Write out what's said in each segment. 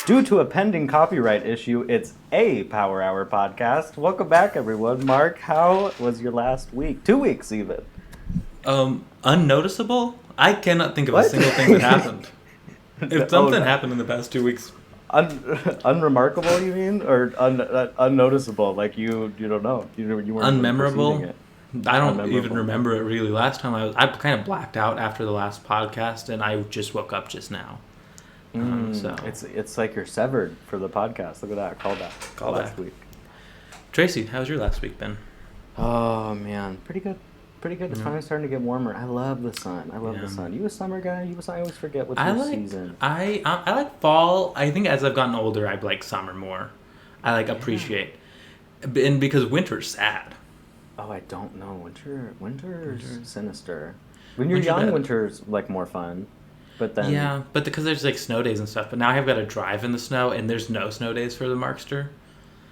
Due to a pending copyright issue, it's a Power Hour podcast. Welcome back, everyone. Mark, how was your last week? 2 weeks, even. Unnoticeable? I cannot think of a single thing that happened. If something happened in the past 2 weeks. Unremarkable, you mean? Or unnoticeable? Like you don't know. You weren't Unmemorable? It. I don't even remember it really. Last time I kind of blacked out after the last podcast, and I just woke up just now. So it's like you're severed for the podcast. Look at that. Call back. Last week. Tracy, how's your last week been? Oh man, pretty good. It's finally starting to get warmer. I love the sun. The sun. You a summer guy? I always forget what's your season. I like fall. I think as I've gotten older, I like summer more. I appreciate, and because winter's sad. Oh, I don't know. Winter's sinister. When you're young, winter's like more fun. But then but because there's like snow days and stuff. But now I've got to drive in the snow, and there's no snow days for the Markster.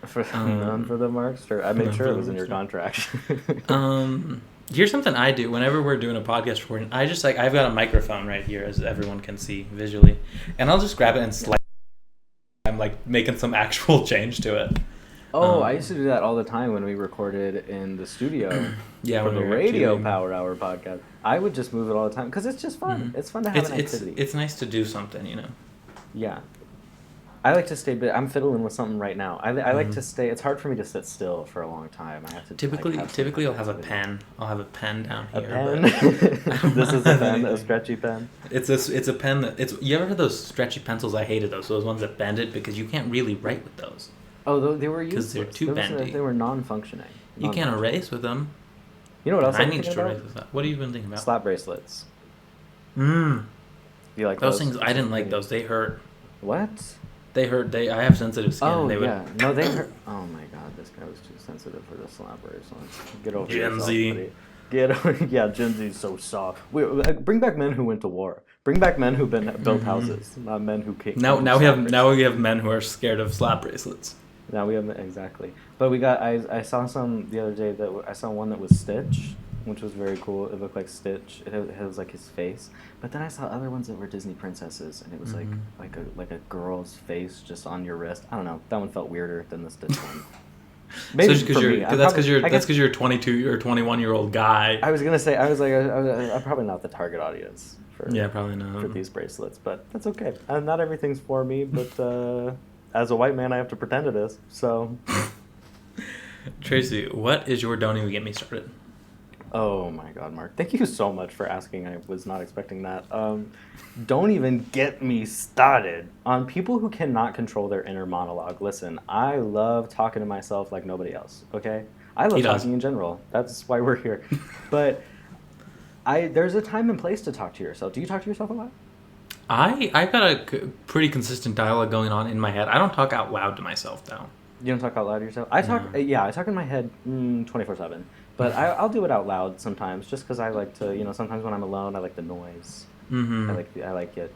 None for the Markster. I made sure it was in your contract. Here's something I do whenever we're doing a podcast recording. I just I've got a microphone right here, as everyone can see visually, and I'll just grab it and slide. I'm making some actual change to it. Oh, I used to do that all the time when we recorded in the studio for the Radio Power Hour podcast. I would just move it all the time because it's just fun. Mm-hmm. It's fun to have an activity. It's nice to do something, Yeah. I like to stay, but I'm fiddling with something right now. I like to stay. It's hard for me to sit still for a long time. I have to. Typically, I'll have a pen. I'll have a pen down here. A pen? This is a pen, a stretchy pen. It's a pen that You ever had those stretchy pencils? I hated those ones that bend it because you can't really write with those. Oh, they were useless. Because they're too bendy. They were non-functioning. You can't erase with them. You know what else I need to erase with that. What have you been thinking about? Slap bracelets. You like those things? I didn't like those. They hurt. What? They hurt. I have sensitive skin. Oh, No, they hurt. Oh, my God. This guy was too sensitive for the slap bracelets. Get over Gen yourself, Z. buddy. Gen Z is so soft. Bring back men who went to war. Bring back men who built houses, not men who came. Now we have men who are scared of slap bracelets. Now we have exactly. But we got. I saw some the other day I saw one that was Stitch, which was very cool. It looked like Stitch. It was like his face. But then I saw other ones that were Disney princesses, and it was like a girl's face just on your wrist. I don't know. That one felt weirder than the Stitch one. Maybe so that's because you're a 22 or 21-year-old guy. I was gonna say I'm probably not the target audience for probably not for these bracelets, but that's okay. Not everything's for me, but as a white man, I have to pretend it is. So, Tracy, what is your "Don't even get me started"? Oh my God, Mark! Thank you so much for asking. I was not expecting that. Don't even get me started on people who cannot control their inner monologue. Listen, I love talking to myself like nobody else. Okay, I love talking in general. That's why we're here. But there's a time and place to talk to yourself. Do you talk to yourself a lot? I've got a pretty consistent dialogue going on in my head. I don't talk out loud to myself though. You don't talk out loud to yourself? I talk. I talk in my head 24/7. But I'll do it out loud sometimes, just because I like to. Sometimes when I'm alone, I like the noise. Mm-hmm. I like it.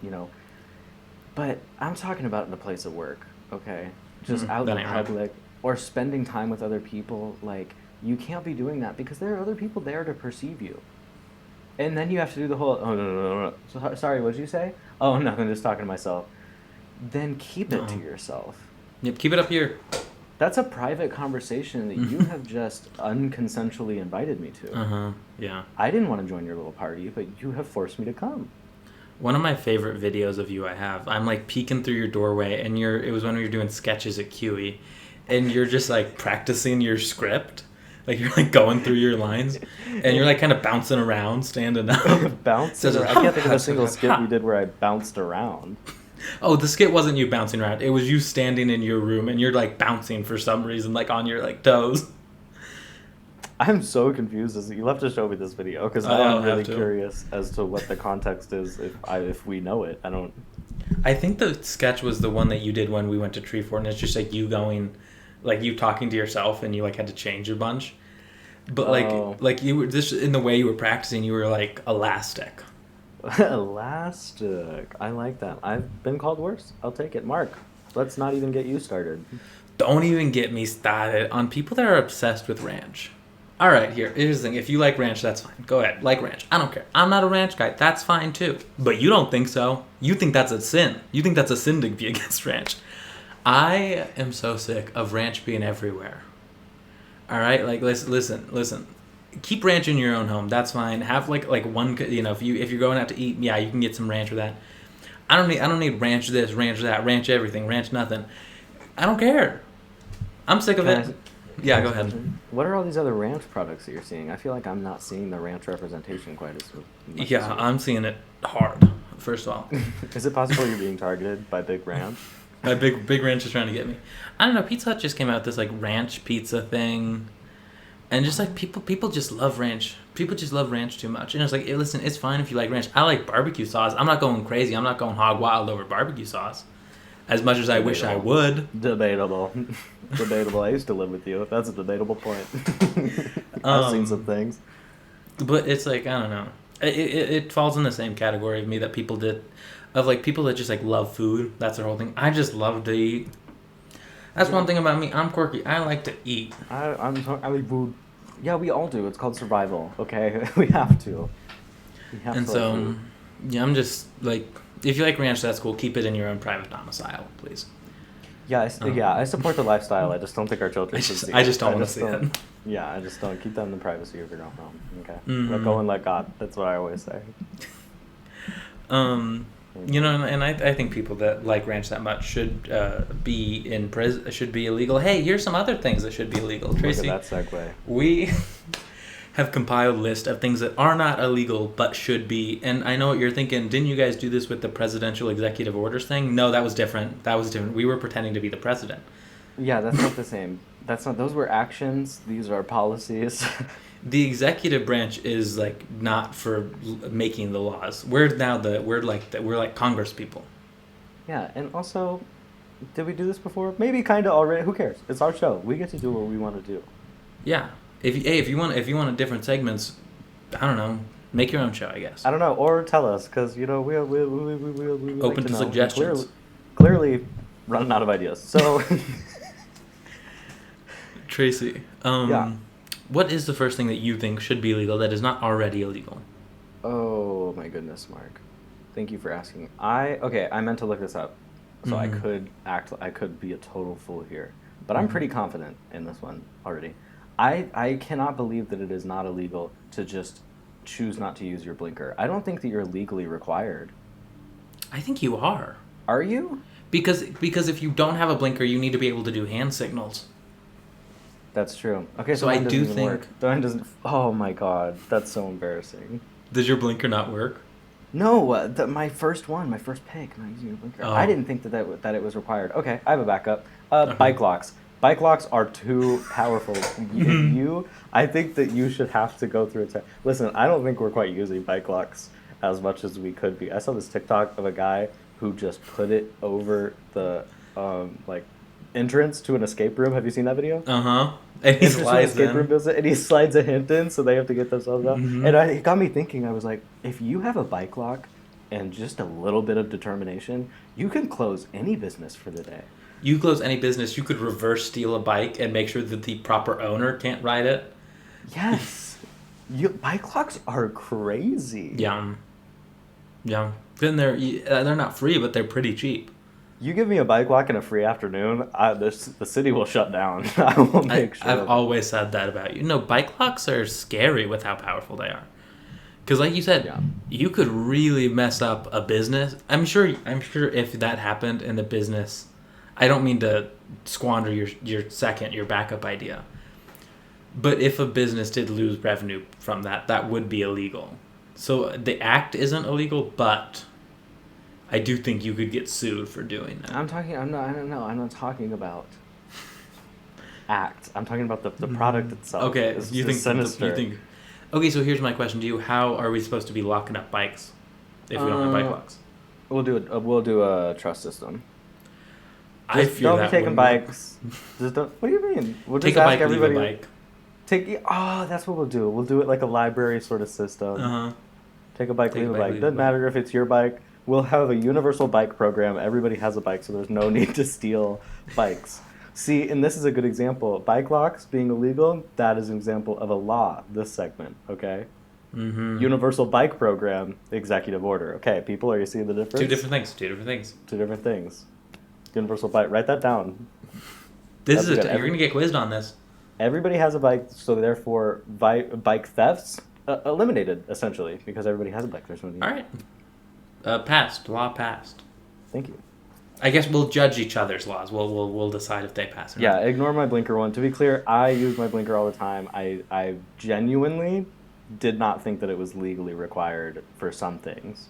But I'm talking about in a place of work. Okay, just out in public or spending time with other people. Like you can't be doing that because there are other people there to perceive you. And then you have to do the whole. Oh no. Sorry, what did you say? Oh, nothing. Just talking to myself. Then keep it to yourself. Yep, keep it up here. That's a private conversation that you have just unconsensually invited me to. Yeah. I didn't want to join your little party, but you have forced me to come. One of my favorite videos of you I have, I'm peeking through your doorway, and it was when we were doing sketches at QE, and you're just practicing your script. You're going through your lines, and you're kind of bouncing around, standing up. Bouncing? I can't think of a single skit we did where I bounced around. Oh, the skit wasn't you bouncing around. It was you standing in your room, and you're bouncing for some reason, on your toes. I'm so confused. You'll have to show me this video because I'm really curious as to what the context is. If we know it, I don't. I think the sketch was the one that you did when we went to Treefort, and it's just you going, you talking to yourself, and you had to change a bunch. But you were just in the way you were practicing, you were elastic. Elastic. I like that. I've been called worse. I'll take it. Mark, let's not even get you started. Don't even get me started on people that are obsessed with ranch. All right, here's the thing. If you like ranch, that's fine. Go ahead, like ranch. I don't care. I'm not a ranch guy. That's fine too. But you don't think so. You think that's a sin. You think that's a sin to be against ranch. I am so sick of ranch being everywhere. All right, like listen. Keep ranch in your own home. That's fine. Have like one. If you're going out to eat, yeah, you can get some ranch with that. I don't need ranch this, ranch that, ranch everything, ranch nothing. I don't care. I'm sick of it. Yeah, go ahead. What are all these other ranch products that you're seeing? I feel like I'm not seeing the ranch representation quite as much. Yeah, I'm seeing it hard. First of all, is it possible you're being targeted by Big Ranch? My big ranch is trying to get me. I don't know. Pizza Hut just came out with this like ranch pizza thing, and just like people just love ranch. People just love ranch too much. And it's like, hey, listen, it's fine if you like ranch. I like barbecue sauce. I'm not going crazy. I'm not going hog wild over barbecue sauce, as much as I wish I would. Debatable. Debatable. I used to live with you. That's a debatable point. I've seen some things. But it's like, I don't know. It falls in the same category of me that people that just like love food. That's their whole thing. I just love to eat. That's one thing about me. I'm quirky. I like to eat. I like food. Yeah, we all do. It's called survival. Okay, we have to. And so, yeah, I'm just like, if you like ranch, that's cool. Keep it in your own private domicile, please. Yeah, I support the lifestyle. I just don't think our children should see it. I just don't want to see it. Yeah, I just don't. Keep them in the privacy of your own home. Okay? Mm-hmm. Let go and let God. That's what I always say. And I think people that like ranch that much should be in prison, should be illegal. Hey, here's some other things that should be illegal. Tracy, look at that segue. We have compiled a list of things that are not illegal but should be. And I know what you're thinking. Didn't you guys do this with the presidential executive orders thing? No, that was different. We were pretending to be the president. Yeah, that's not the same. Those were actions. These are policies. The executive branch is like not for making the laws. We're like Congress people. Yeah, and also, did we do this before? Maybe kind of already. Who cares? It's our show. We get to do what we want to do. Yeah. If you want a different segments, I don't know. Make your own show, I guess. I don't know, or tell us, because we open like to suggestions. Clearly, running out of ideas. So, Tracy, yeah. What is the first thing that you think should be illegal that is not already illegal? Oh my goodness, Mark. Thank you for asking. I meant to look this up, so I could be a total fool here, but I'm pretty confident in this one already. I cannot believe that it is not illegal to just choose not to use your blinker. I don't think that you're legally required. I think you are. Are you? Because if you don't have a blinker, you need to be able to do hand signals. That's true. Okay, so I do think work. Mine doesn't. Oh my god, that's so embarrassing. Does your blinker not work? No, my first pick. I'm not using your blinker. Oh. I didn't think that it was required. Okay, I have a backup. Okay. Bike locks. Bike locks are too powerful. I think that you should have to go through a test. Listen, I don't think we're quite using bike locks as much as we could be. I saw this TikTok of a guy who just put it over the entrance to an escape room. Have you seen that video? And he slides in. And he slides a hint in, so they have to get themselves out. Mm-hmm. And it got me thinking. I was like, if you have a bike lock and just a little bit of determination, you can close any business for the day. You close any business. You could reverse steal a bike and make sure that the proper owner can't ride it. Yes. Bike locks are crazy. Yeah. Then they're not free, but they're pretty cheap. You give me a bike lock and a free afternoon, the city will shut down. I will make sure. I've always said that about you. No, bike locks are scary with how powerful they are. Because like you said, you could really mess up a business. I'm sure if that happened in the business, I don't mean to squander your backup idea. But if a business did lose revenue from that would be illegal. So the act isn't illegal, but I do think you could get sued for doing that. I'm not talking about act. I'm talking about the product itself. Okay, it's you think sinister. Okay, so here's my question to you: how are we supposed to be locking up bikes if we don't have bike locks? We'll do a trust system. I fear don't that be taking bikes. Just don't. What do you mean? We'll take just a ask bike, everybody. leave a bike. That's what we'll do. We'll do it like a library sort of system. Take a bike, leave a bike. Doesn't matter if it's your bike. We'll have a universal bike program. Everybody has a bike, so there's no need to steal bikes. See, and this is a good example. Bike locks being illegal, that is an example of a law, this segment, okay? Mm-hmm. Universal bike program, executive order. Okay, people, are you seeing the difference? Two different things. Two different things. Two different things. Universal bike, write that down. This is you're gonna get quizzed on this. Everybody has a bike, so therefore bike thefts eliminated, essentially, because everybody has a bike. There's no need. All right. Passed. Law passed. Thank you. I guess we'll judge each other's laws. We'll decide if they pass or Yeah, not. ignore my blinker one. To be clear, I use my blinker all the time. I genuinely did not think that it was legally required for some things.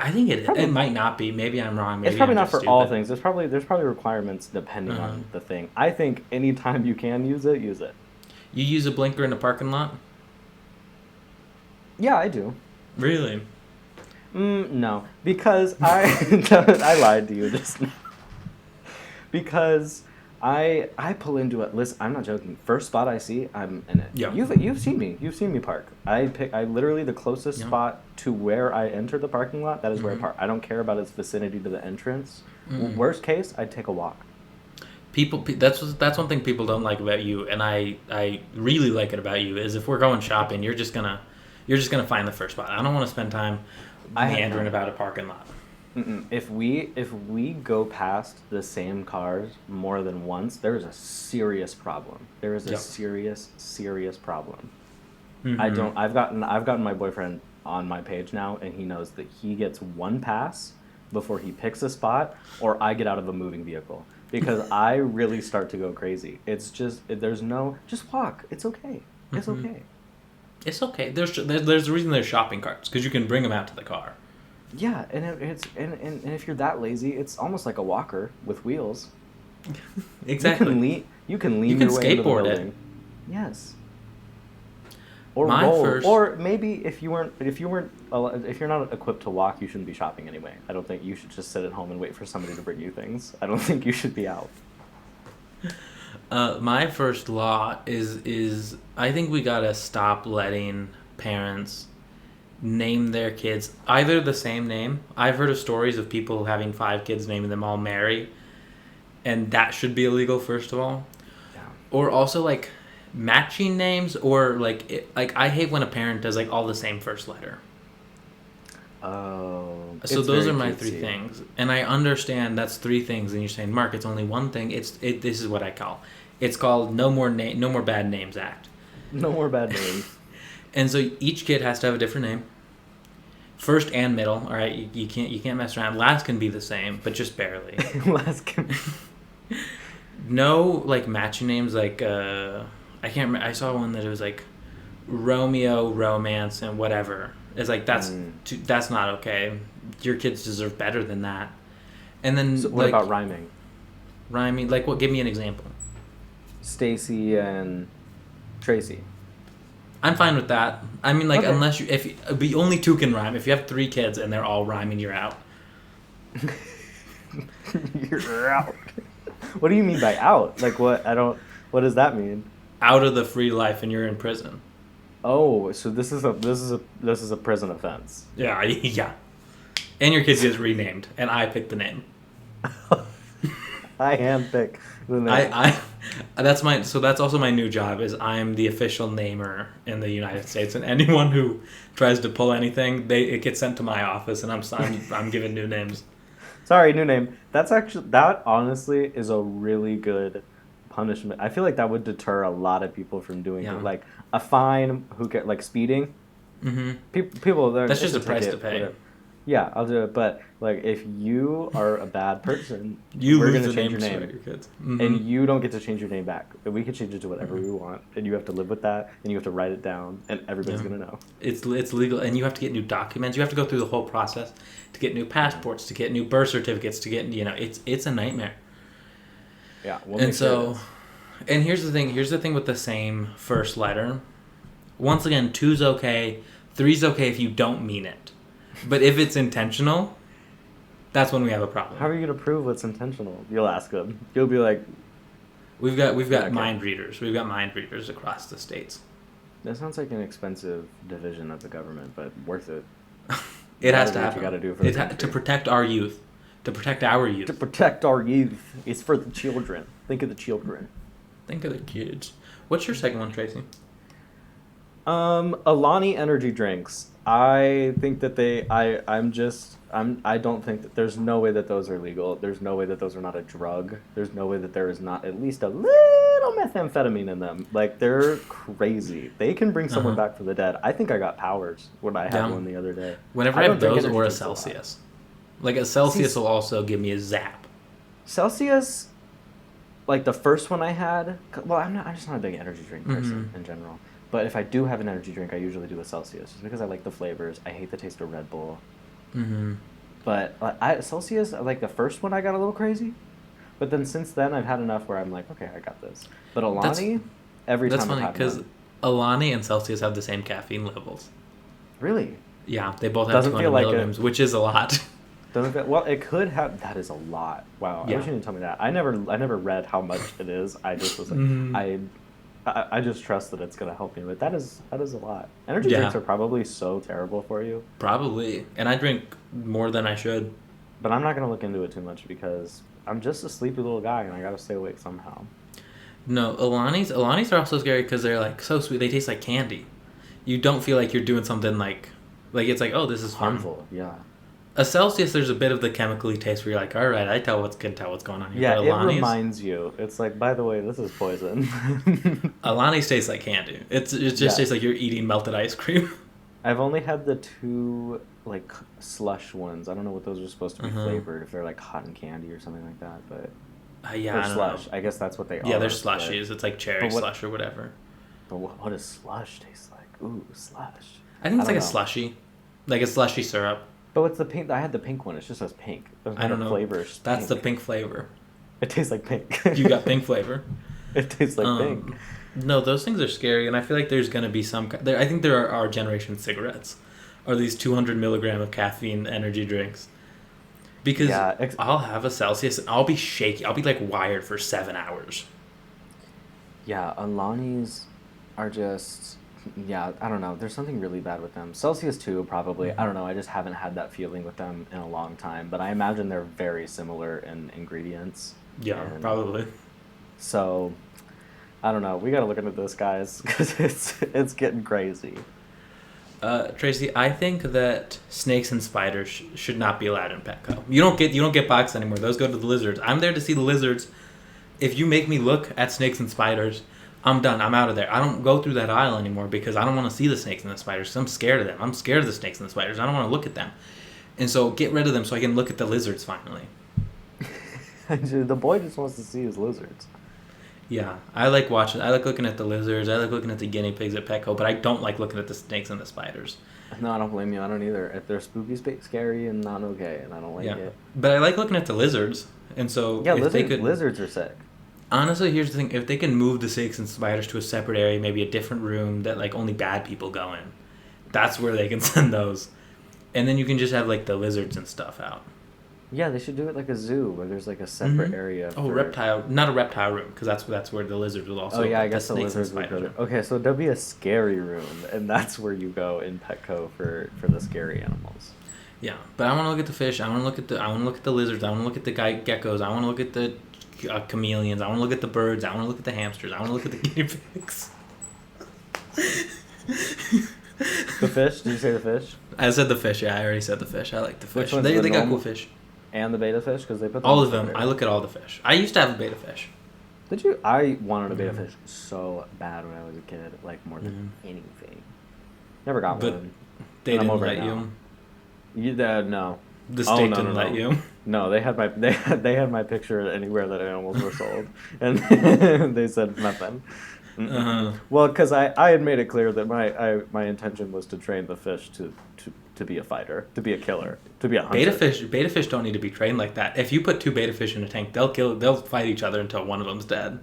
I think it might not be. Maybe I'm wrong. Maybe It's probably I'm not for just all stupid. things. There's probably requirements depending on the thing. I think anytime you can use it, use it. You use a blinker in a parking lot? Yeah, I do. Really? No, because I I lied to you just now. Because I pull into it. Listen, I'm not joking. First spot I see, I'm in it. Yeah. You've seen me. You've seen me park. I literally the closest Yeah. spot to where I enter the parking lot. That is where I Mhm. park. I don't care about its vicinity to the entrance. Mm-mm. Worst case, I'd take a walk. That's one thing people don't like about you, and I really like it about you. Is if we're going shopping, you're just gonna find the first spot. I don't want to spend time meandering about a parking lot. If we go past the same cars more than once, there is a serious problem. There is a Yep. serious problem. Mhm. I've gotten my boyfriend on my page now, and he knows that he gets one pass before he picks a spot, or I get out of a moving vehicle, because I really start to go crazy. It's just just walk. It's okay. It's Mhm. okay. It's okay. There's a reason there's shopping carts, because you can bring them out to the car. Yeah, and if you're that lazy, it's almost like a walker with wheels. Exactly. You can lean You can your way into the skateboard it. building. Yes. Or My roll. first- Or maybe if you're not equipped to walk, you shouldn't be shopping anyway. I don't think you should just sit at home and wait for somebody to bring you things. I don't think you should be out. My first law is I think we gotta stop letting parents name their kids either the same name. I've heard of stories of people having 5 kids, naming them all Mary, and that should be illegal, first of all. Yeah. Or also like matching names, or like I hate when a parent does like all the same first letter. Oh. So it's those very are my cutesy. 3 things, and I understand that's 3 things, and you're saying, Mark, it's only one thing. This is what I call. It's called No More Bad Names Act. No more bad names. And so each kid has to have a different name, first and middle. All right, you can't mess around. Last can be the same, but just barely. No like matching names like I can't remember. I saw one that it was like Romeo, romance, and whatever. It's like that's not okay. Your kids deserve better than that. And then So what about rhyming? rhyming? Like what? Give me an example. Stacy and Tracy. I'm fine with that. I mean, like, Okay. unless only 2 can rhyme. If you have 3 kids and they're all rhyming, you're out. You're out. What do you mean by out? Like what? What does that mean? Out of the free life, and you're in prison. Oh, so this is a prison offense. Yeah, yeah. And your kid gets renamed, and I pick the name. I handpick the name. That's also my new job. Is I'm the official namer in the United States, and anyone who tries to pull anything, it gets sent to my office, and I'm given new names. Sorry, new name. That honestly is a really good punishment. I feel like that would deter a lot of people from doing it. Like a fine, like speeding. Mm-hmm. People. That's just it's a price ticket, to pay. whatever. Yeah, I'll do it. But like, if you are a bad person, You we're lose gonna the change names your to name, your kids. Mm-hmm. and you don't get to change your name back. We can change it to whatever we want, and you have to live with that, and you have to write it down, and everybody's gonna know. It's legal, and you have to get new documents. You have to go through the whole process to get new passports, to get new birth certificates, to get it's a nightmare. Yeah, we'll And make sure it so, is. and here's the thing. Here's the thing with the same first letter. Once again, 2's okay. 3's okay if you don't mean it, but if it's intentional, that's when we have a problem. How are you gonna prove what's intentional? You'll ask them. You'll be like, We've got Okay. mind readers. We've got mind readers across the states. that sounds like an expensive division of the government, but worth it. It has Gotta to do what happen. you gotta do for the To country. protect our youth, To protect our To youth. protect our youth. It's for the children. Think of the children. Think of the kids. What's your second one, Tracy? Alani energy drinks. I think that I don't think that there's no way that those are legal. There's no way that those are not a drug. There's no way that there is not at least a little methamphetamine in them. Like, they're crazy. They can bring someone back from the dead. I think I got powers when I had one the other day. Whenever I have those or a Celsius. Like, a Celsius will also give me a zap. Celsius, like the first one I had, well, I'm just not a big energy drink person in general. But if I do have an energy drink, I usually do a Celsius, just because I like the flavors. I hate the taste of Red Bull. But Celsius, like the first one, I got a little crazy. But then since then, I've had enough where I'm like, okay, I got this. But Alani, every time I've had one. That's funny, because Alani and Celsius have the same caffeine levels. Really? Yeah, they both have 200 milligrams, which is a lot. Doesn't feel, well, it could have. That is a lot. Wow. Yeah. I wish you didn't tell me that. I never read how much it is. I just was like, I just trust that it's gonna help me. But that is a lot. Energy drinks are probably so terrible for you. Probably, and I drink more than I should. But I'm not gonna look into it too much because I'm just a sleepy little guy and I gotta stay awake somehow. No, Alani's are also scary because they're like so sweet. They taste like candy. You don't feel like you're doing something like it's like, oh, this is harmful. Yeah. A Celsius, there's a bit of the chemically taste where you're like, all right, I can tell what's going on here. Yeah, but it reminds you. It's like, by the way, this is poison. Alani's tastes like candy. It just tastes like you're eating melted ice cream. I've only had the two like slush ones. I don't know what those are supposed to be flavored. If they're like cotton candy or something like that, but yeah, or slush. I guess that's what they are. Yeah, they're slushies. It's like cherry slush or whatever. But what does slush taste like? Ooh, slush. I think it's like a slushy, like a slushy syrup. But what's the pink? I had the pink one. It just says pink. I don't know. Flavor. That's the pink flavor. It tastes like pink. You got pink flavor. It tastes like pink. No, those things are scary, and I feel like there's gonna be some. I think there are our generation cigarettes, are these 200 milligram of caffeine energy drinks. Because I'll have a Celsius and I'll be shaky. I'll be like wired for 7 hours. Yeah, Alani's are just. Yeah, I don't know. There's something really bad with them. Celsius too, probably. I don't know. I just haven't had that feeling with them in a long time. But I imagine they're very similar in ingredients. Yeah, probably. So, I don't know. We got to look into this, guys, because it's getting crazy. Tracy, I think that snakes and spiders should not be allowed in Petco. You don't get boxes anymore. Those go to the lizards. I'm there to see the lizards. If you make me look at snakes and spiders, I'm done. I'm out of there. I don't go through that aisle anymore because I don't want to see the snakes and the spiders. I'm scared of them. I'm scared of the snakes and the spiders. I don't want to look at them. And so get rid of them so I can look at the lizards finally. The boy just wants to see his lizards. Yeah, I like looking at the lizards. I like looking at the guinea pigs at Petco, but I don't like looking at the snakes and the spiders. No, I don't blame you. I don't either. If they're spooky, scary, and not okay, and I don't like it. But I like looking at the lizards, and so lizards are sick. Honestly, here's the thing: if they can move the snakes and spiders to a separate area, maybe a different room that like only bad people go in, that's where they can send those, and then you can just have like the lizards and stuff out. Yeah, they should do it like a zoo where there's like a separate area. Not a reptile room, because that's where the lizards will also. Oh yeah, I guess the lizards would go. Okay, so there'll be a scary room, and that's where you go in Petco for the scary animals. Yeah, but I want to look at the fish. I want to look at the lizards. I want to look at the geckos. I want to look at the chameleons. I want to look at the birds. I want to look at the hamsters. I want to look at the guinea pigs. The fish? Did you say the fish? I said the fish. Yeah, I already said the fish. I like the fish. Which one's they got cool fish. And the beta fish, because they put them all of them. I look at all the fish. I used to have a beta fish. Did you? I wanted a beta fish so bad when I was a kid, like more than anything. Never got one. They didn't let you. No. The state didn't let you. No, they had my picture anywhere that animals were sold, and they said nothing. Well, because I had made it clear that my intention was to train the fish to be a fighter, to be a killer, to be a hunter. Beta fish don't need to be trained like that. If you put 2 beta fish in a tank, they'll fight each other until one of them's dead.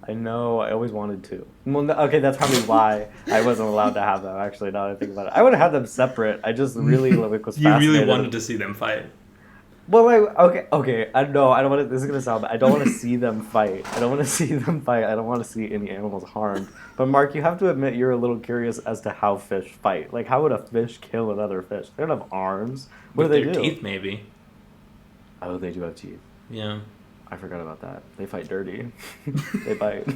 I know. I always wanted to. Well, okay, that's probably why I wasn't allowed to have them. Actually, now that I think about it, I would have had them separate. I just really was fascinated. You really wanted to see them fight. Well, okay. I don't want to. This is gonna sound bad. I don't want to see them fight. I don't want to see them fight. I don't want to see any animals harmed. But Mark, you have to admit you're a little curious as to how fish fight. Like, how would a fish kill another fish? They don't have arms. What do they do? With their teeth, maybe. Oh, they do have teeth. Yeah. I forgot about that. They fight dirty. They bite.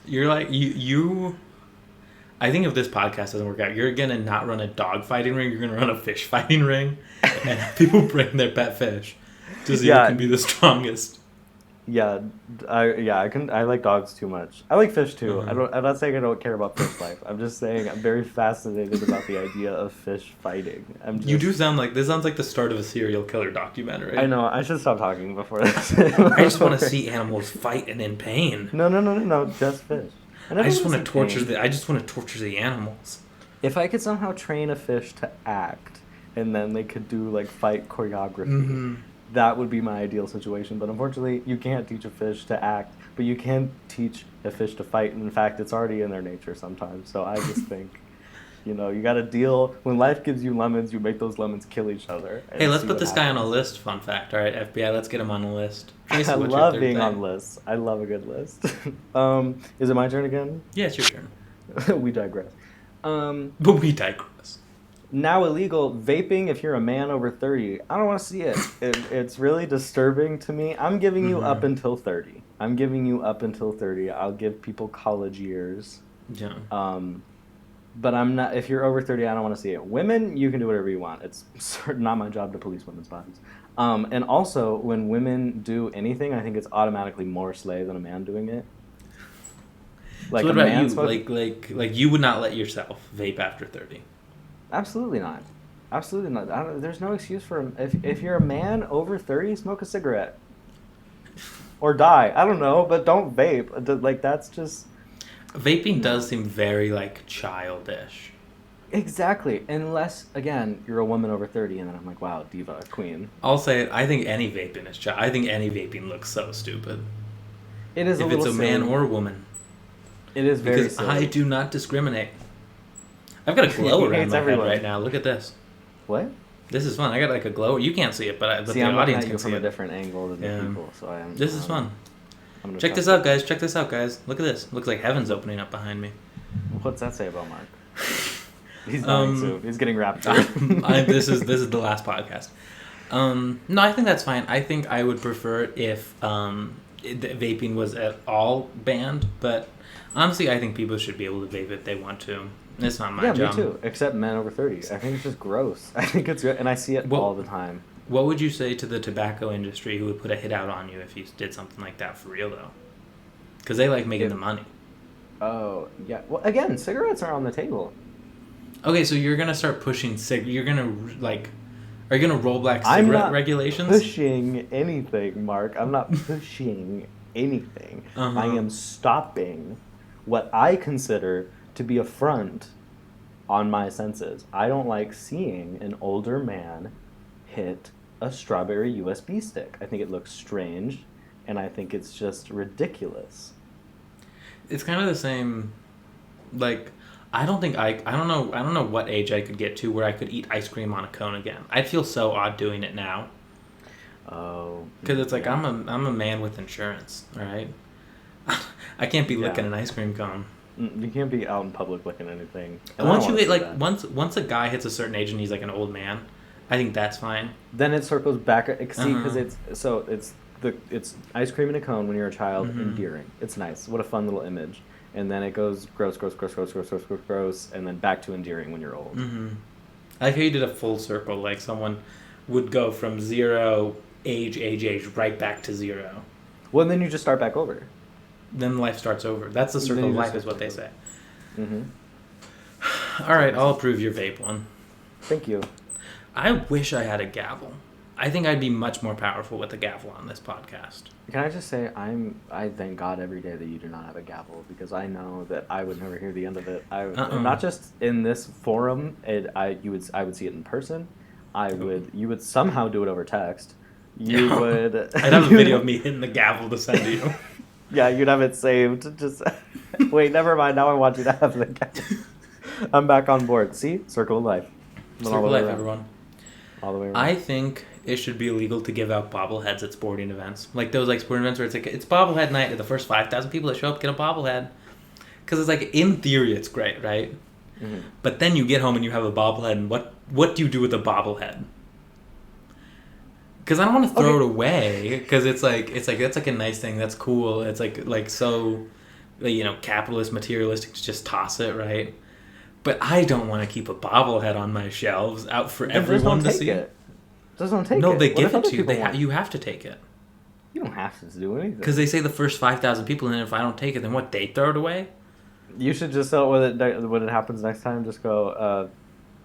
You're like, you... I think if this podcast doesn't work out, you're going to not run a dog fighting ring. You're going to run a fish fighting ring. And have people bring their pet fish to see who can be the strongest. Yeah, I can. I like dogs too much. I like fish too. Mm-hmm. I'm not saying I don't care about fish life. I'm just saying I'm very fascinated about the idea of fish fighting. You do sound like this. Sounds like the start of a serial killer documentary. I know. I should stop talking before this. I just want to see animals fight and in pain. No. Just fish. I just want to torture the. I just want to torture the animals. If I could somehow train a fish to act, and then they could do like fight choreography. Mm-hmm. That would be my ideal situation, but unfortunately, you can't teach a fish to act, but you can teach a fish to fight. And in fact, it's already in their nature sometimes. So I just think, you got to deal. When life gives you lemons, you make those lemons kill each other. Hey, let's put this guy on a list. Fun fact. All right, FBI, let's get him on a list. Tracy, I love being on lists. I love a good list. Is it my turn again? Yeah, it's your turn. We digress. But we digress. Now illegal vaping if you're a man over 30. I don't want to see it. It's really disturbing to me. I'm giving you up until 30. I'm giving you up until 30. I'll give people college years. Yeah. But I'm not. If you're over 30, I don't want to see it. Women, you can do whatever you want. It's not my job to police women's bodies. And also, when women do anything, I think it's automatically more slay than a man doing it. Like, so what about you? Like you would not let yourself vape after 30? Absolutely not. Absolutely not. There's no excuse for if you're a man over 30, smoke a cigarette. Or die. I don't know, but don't vape. Like, that's just... Vaping does seem very, like, childish. Exactly. Unless, again, you're a woman over 30, and then I'm like, wow, diva, queen. I'll say it. I think any vaping is I think any vaping looks so stupid. It is if a little it's a man or a woman. It is very because silly. I do not discriminate. I've got a glow around my head right now. Look at this. What? This is fun. I got like a glow. You can't see it, but the I'm audience can see it from a different angle than the people. So this is fun. Check this out, guys. Check this out, guys. Look at this. Looks like heaven's opening up behind me. What's that say about Mark? He's dying soon. He's getting raptured. This is the last podcast. No, I think that's fine. I think I would prefer it if vaping was at all banned, but honestly, I think people should be able to vape if they want to. It's not my job. Yeah, me too. Except men over 30. I think it's just gross. I think it's good, and I see it all the time. What would you say to the tobacco industry who would put a hit out on you if you did something like that for real, though? Because they like making the money. Oh, yeah. Well, again, cigarettes are on the table. Okay, so you're going to start pushing you're going to, like... Are you going to roll back cigarette regulations? I'm not pushing anything, Mark. I'm not pushing anything. I am stopping what I consider to be a front on my senses. I don't like seeing an older man hit a strawberry USB stick. I think it looks strange, and I think it's just ridiculous. It's kind of the same, like, I don't know what age I could get to where I could eat ice cream on a cone again. I'd feel so odd doing it now. Oh. Because it's like, I'm a man with insurance, all right? I can't be licking an ice cream cone. You can't be out in public licking anything. And once a guy hits a certain age and he's like an old man, I think that's fine. Then it circles back. See, because it's ice cream in a cone when you're a child, endearing. It's nice. What a fun little image. And then it goes gross, and then back to endearing when you're old. I like how you did a full circle. Like someone would go from 0 age right back to 0. Well, then you just start back over. Then life starts over. That's the circle of life, is what they say. Mm-hmm. All right, I'll approve your vape one. Thank you. I wish I had a gavel. I think I'd be much more powerful with a gavel on this podcast. Can I just say I thank God every day that you do not have a gavel, because I know that I would never hear the end of it. Not just in this forum. I would see it in person. You would somehow do it over text. You would. I'd have a video of me hitting the gavel to send to you. Yeah, you'd have it saved. Just wait, never mind. Now I want you to have the gavel. I'm back on board. See, circle of life. Circle of life, everyone. All the way around. I think it should be illegal to give out bobbleheads at sporting events. Like those sporting events where it's like, it's bobblehead night, and the first 5,000 people that show up get a bobblehead. Because it's like, in theory, it's great, right? Mm-hmm. But then you get home and you have a bobblehead, and what do you do with a bobblehead? Because I don't want to throw Okay. it away. Because it's like that's like a nice thing. That's cool. It's like so, capitalist, materialistic to just toss it, right? But I don't want to keep a bobblehead on my shelves out for Then just don't everyone to take see. it. Just don't take No, they it. What give if it other to you. people want it? You have to take it. You don't have to do Because anything. they say the first 5,000 people, and if I don't take it, then what? They throw it away? You should just sell it when it happens next time. Just go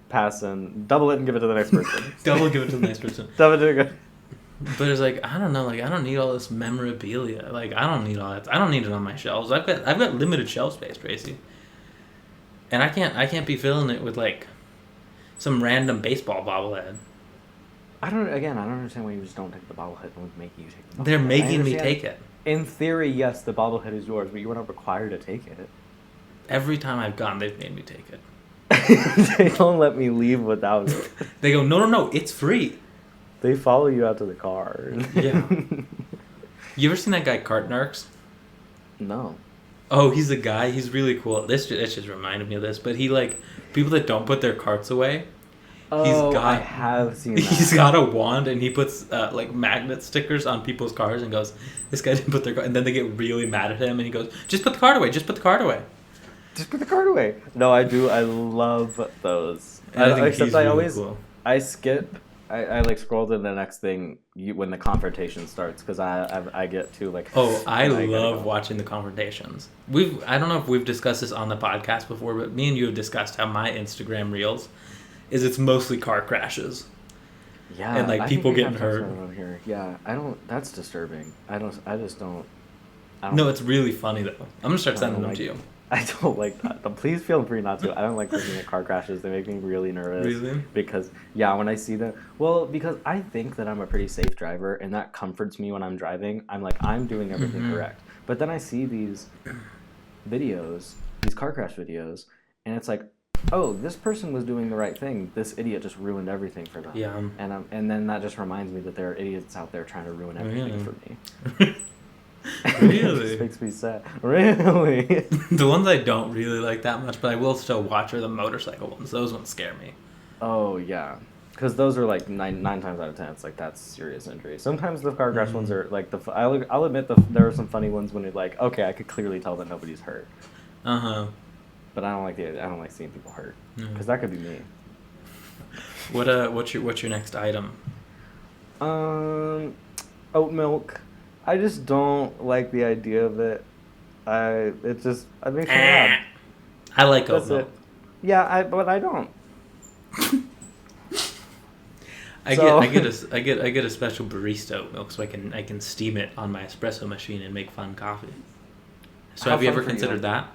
pass and double it and give it to the next person. Double give it to the next person. Double it again. But it's like, I don't know, like I don't need all this memorabilia. Like I don't need all that. I don't need it on my shelves. I've got limited shelf space, Tracy. And I can't be filling it with like some random baseball bobblehead. I don't understand why you just don't take the bobblehead and making you take the bobblehead. They're I making me understand. take it. In theory, yes, the bobblehead is yours, but you were not required to take it. Every time I've gone, they've made me take it. They don't let me leave without it. They go, no, it's free. They follow you out to the car. Yeah. You ever seen that guy Cartnarks? No. Oh, he's a guy. He's really cool. This just reminded me of this. But he like people that don't put their carts away. Oh, I have seen that. He's got a wand and he puts like magnet stickers on people's cars and goes, "This guy didn't put their car." And then they get really mad at him and he goes, "Just put the card away. Just put the card away." Just put the card away. No, I do. I love those. And I think except he's I really always cool. I skip. I like scroll to the next thing when the confrontation starts because I get to like. Oh, I gotta love go. watching the confrontations. I don't know if we've discussed this on the podcast before, but me and you have discussed how my Instagram reels it's mostly car crashes. Yeah, and, like, I think people we getting have hurt. something around here. Yeah, I don't. That's disturbing. I just don't. I don't No, it's really funny though. I'm gonna start I sending don't them like to you. I don't like that. But please feel free not to. I don't like looking at car crashes. They make me really nervous. Really? Because when I see them, because I think that I'm a pretty safe driver, and that comforts me when I'm driving. I'm like I'm doing everything Mhm. correct. But then I see these videos, these car crash videos, and it's like, oh, this person was doing the right thing. This idiot just ruined everything for them. Yeah. And then that just reminds me that there are idiots out there trying to ruin everything Really? for me. Really? It just makes me sad. Really? The ones I don't really like that much, but I will still watch are the motorcycle ones. Those ones scare me. Oh yeah, because those are like nine times out of 10, it's like that's serious injury. Sometimes the car crash ones are like I'll admit there are some funny ones when you're like, okay, I could clearly tell that nobody's hurt, but I don't like seeing people hurt because that could be me. What's your next item? Oat milk. I just don't like the idea of it. I makes me mad. I like oat That's milk. it. Yeah, but I don't. I So- get a special barista oat milk so I can steam it on my espresso machine and make fun coffee. So How have you fun ever for you. considered that?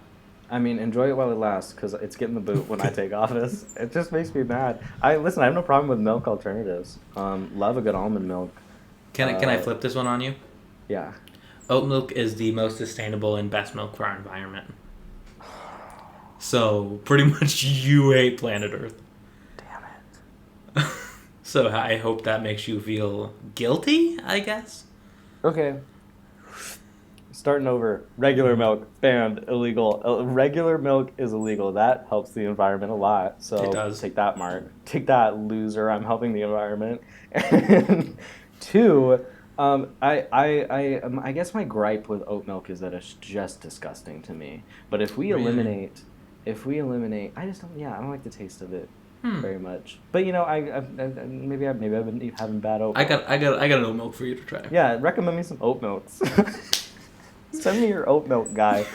I mean, enjoy it while it lasts, because it's getting the boot when I take office. It just makes me mad. I have no problem with milk alternatives. Love a good almond milk. Can I flip this one on you? Yeah. Oat milk is the most sustainable and best milk for our environment. So pretty much you hate planet Earth. Damn it. So I hope that makes you feel guilty, I guess. Okay. Starting over. Regular milk banned, illegal. Regular milk is illegal. That helps the environment a lot. So It does. take that, Mark. Take that, loser. I'm helping the environment. And two, I guess my gripe with oat milk is that it's just disgusting to me. But if we Really? eliminate, I just don't. Yeah, I don't like the taste of it very much. But maybe I've been having bad oat. I Milk. got an oat milk for you to try. Yeah, recommend me some oat milks. Send me your oat milk guy.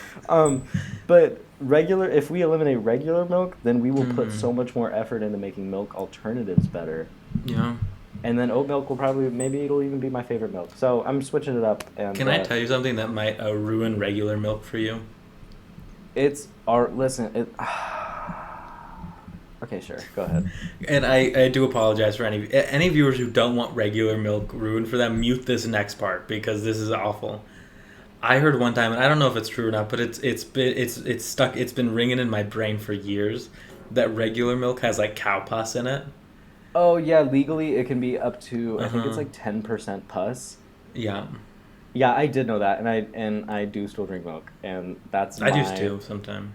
But if we eliminate regular milk, then we will put so much more effort into making milk alternatives better. Yeah. And then oat milk maybe it'll even be my favorite milk. So I'm switching it up. And Can I tell you something that might ruin regular milk for you? listen. Okay, sure. Go ahead. And I do apologize for any viewers who don't want regular milk ruined for them. Mute this next part because this is awful. I heard one time, and I don't know if it's true or not, but it's stuck. It's been ringing in my brain for years that regular milk has like cow pus in it. Oh yeah, legally it can be up to I think it's like 10% pus. Yeah. Yeah, I did know that, and I do still drink milk, and that's I do too sometimes.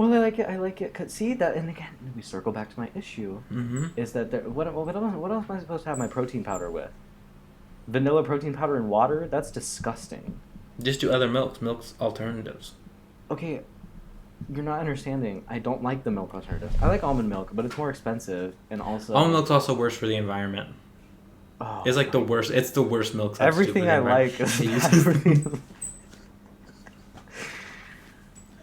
Well, I like it. I like it. Cause see that, and again, we circle back to my issue. Mm-hmm. Is that what else am I supposed to have my protein powder with? Vanilla protein powder and water? That's disgusting. Just do other milks alternatives. Okay, you're not understanding. I don't like the milk alternatives. I like almond milk, but it's more expensive, and also Almond milk's also worse for the environment. Oh, It's like the worst. It's the worst milk substitute. everything for the I environment. like is everything.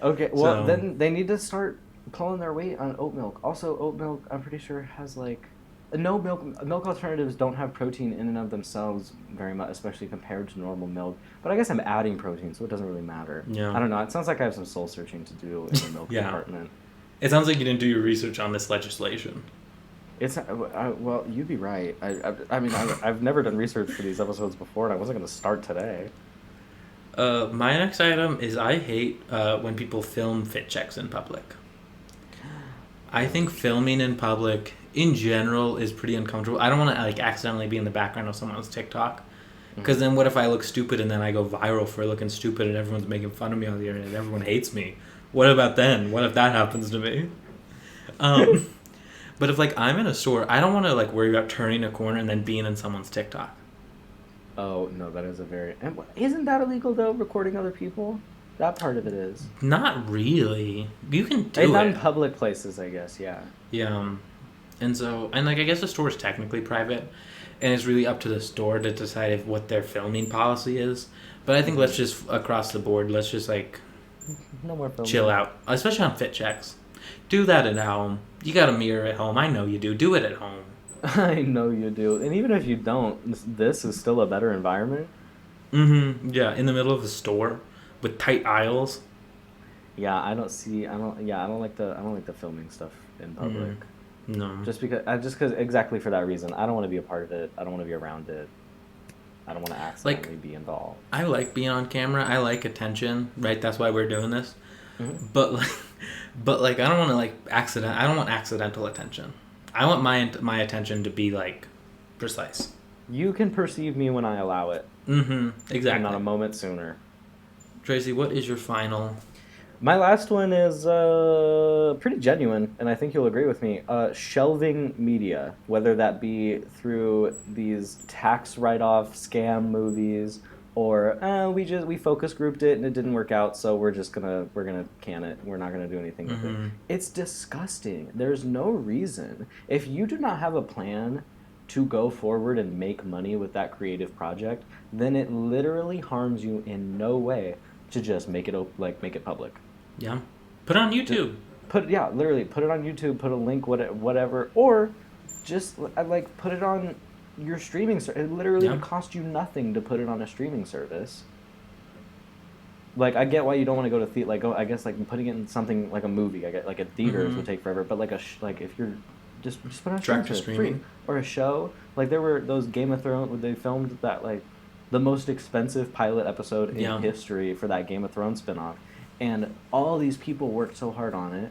Okay, well So- then they need to start pulling their weight on oat milk. Also, oat milk, I'm pretty sure has like no milk alternatives don't have protein in and of themselves very much, especially compared to normal milk. But I guess I'm adding protein, so it doesn't really matter. Yeah. I don't know. It sounds like I have some soul searching to do in the milk Yeah. department. It sounds like you didn't do your research on this legislation. It's well, you'd be right. I mean, I've never done research for these episodes before, and I wasn't going to start today. My next item is I hate when people film fit checks in public. I think filming in public in general is pretty uncomfortable. I don't want to like accidentally be in the background of someone's TikTok, because then what if I look stupid and then I go viral for looking stupid and everyone's making fun of me on the internet and everyone hates me? What about then? What if that happens to me? But if like I'm in a store, I don't want to like worry about turning a corner and then being in someone's TikTok. Oh no, that is a very. And isn't that illegal though? Recording other people. That part of it is. Not really. You can do Not it. in public places, I guess. Yeah. Yeah. And so, and like I guess the store is technically private, and it's really up to the store to decide if what their filming policy is. But I think let's just across the board, let's just like No more filming. chill out, especially on fit checks. Do that at home. You got a mirror at home. I know you do. Do it at home. I know you do, and even if you don't, this is still a better environment. Mm-hmm. Yeah, in the middle of the store with tight aisles. Yeah, I don't see. I don't. Yeah, I don't like the filming stuff in public. No. Just because exactly for that reason, I don't want to be a part of it. I don't want to be around it. I don't want to accidentally be involved. I like being on camera. I like attention, right? That's why we're doing this. Mm-hmm. But like I don't want to like I don't want accidental attention. I want my attention to be like precise. You can perceive me when I allow it. Mm-hmm. Exactly. And not a moment sooner. Tracy, what is your final? My last one is pretty genuine, and I think you'll agree with me. Shelving media, whether that be through these tax write-off scam movies, or we focus grouped it and it didn't work out, so we're gonna can it. We're not gonna do anything with it. It's disgusting. There's no reason if you do not have a plan to go forward and make money with that creative project, then it literally harms you in no way to just make it public. Yeah. Put it on YouTube. Literally put it on YouTube, put a link, whatever, or just like put it on your streaming service. It literally would cost you nothing to put it on a streaming service. Like, I get why you don't want to go to I guess like putting it in something like a movie. I get like a theaters would take forever, but like if you're just put it on Direct to streaming, streaming. or a show. Like there were those Game of Thrones where they filmed that like the most expensive pilot episode in history for that Game of Thrones spinoff. And all these people worked so hard on it,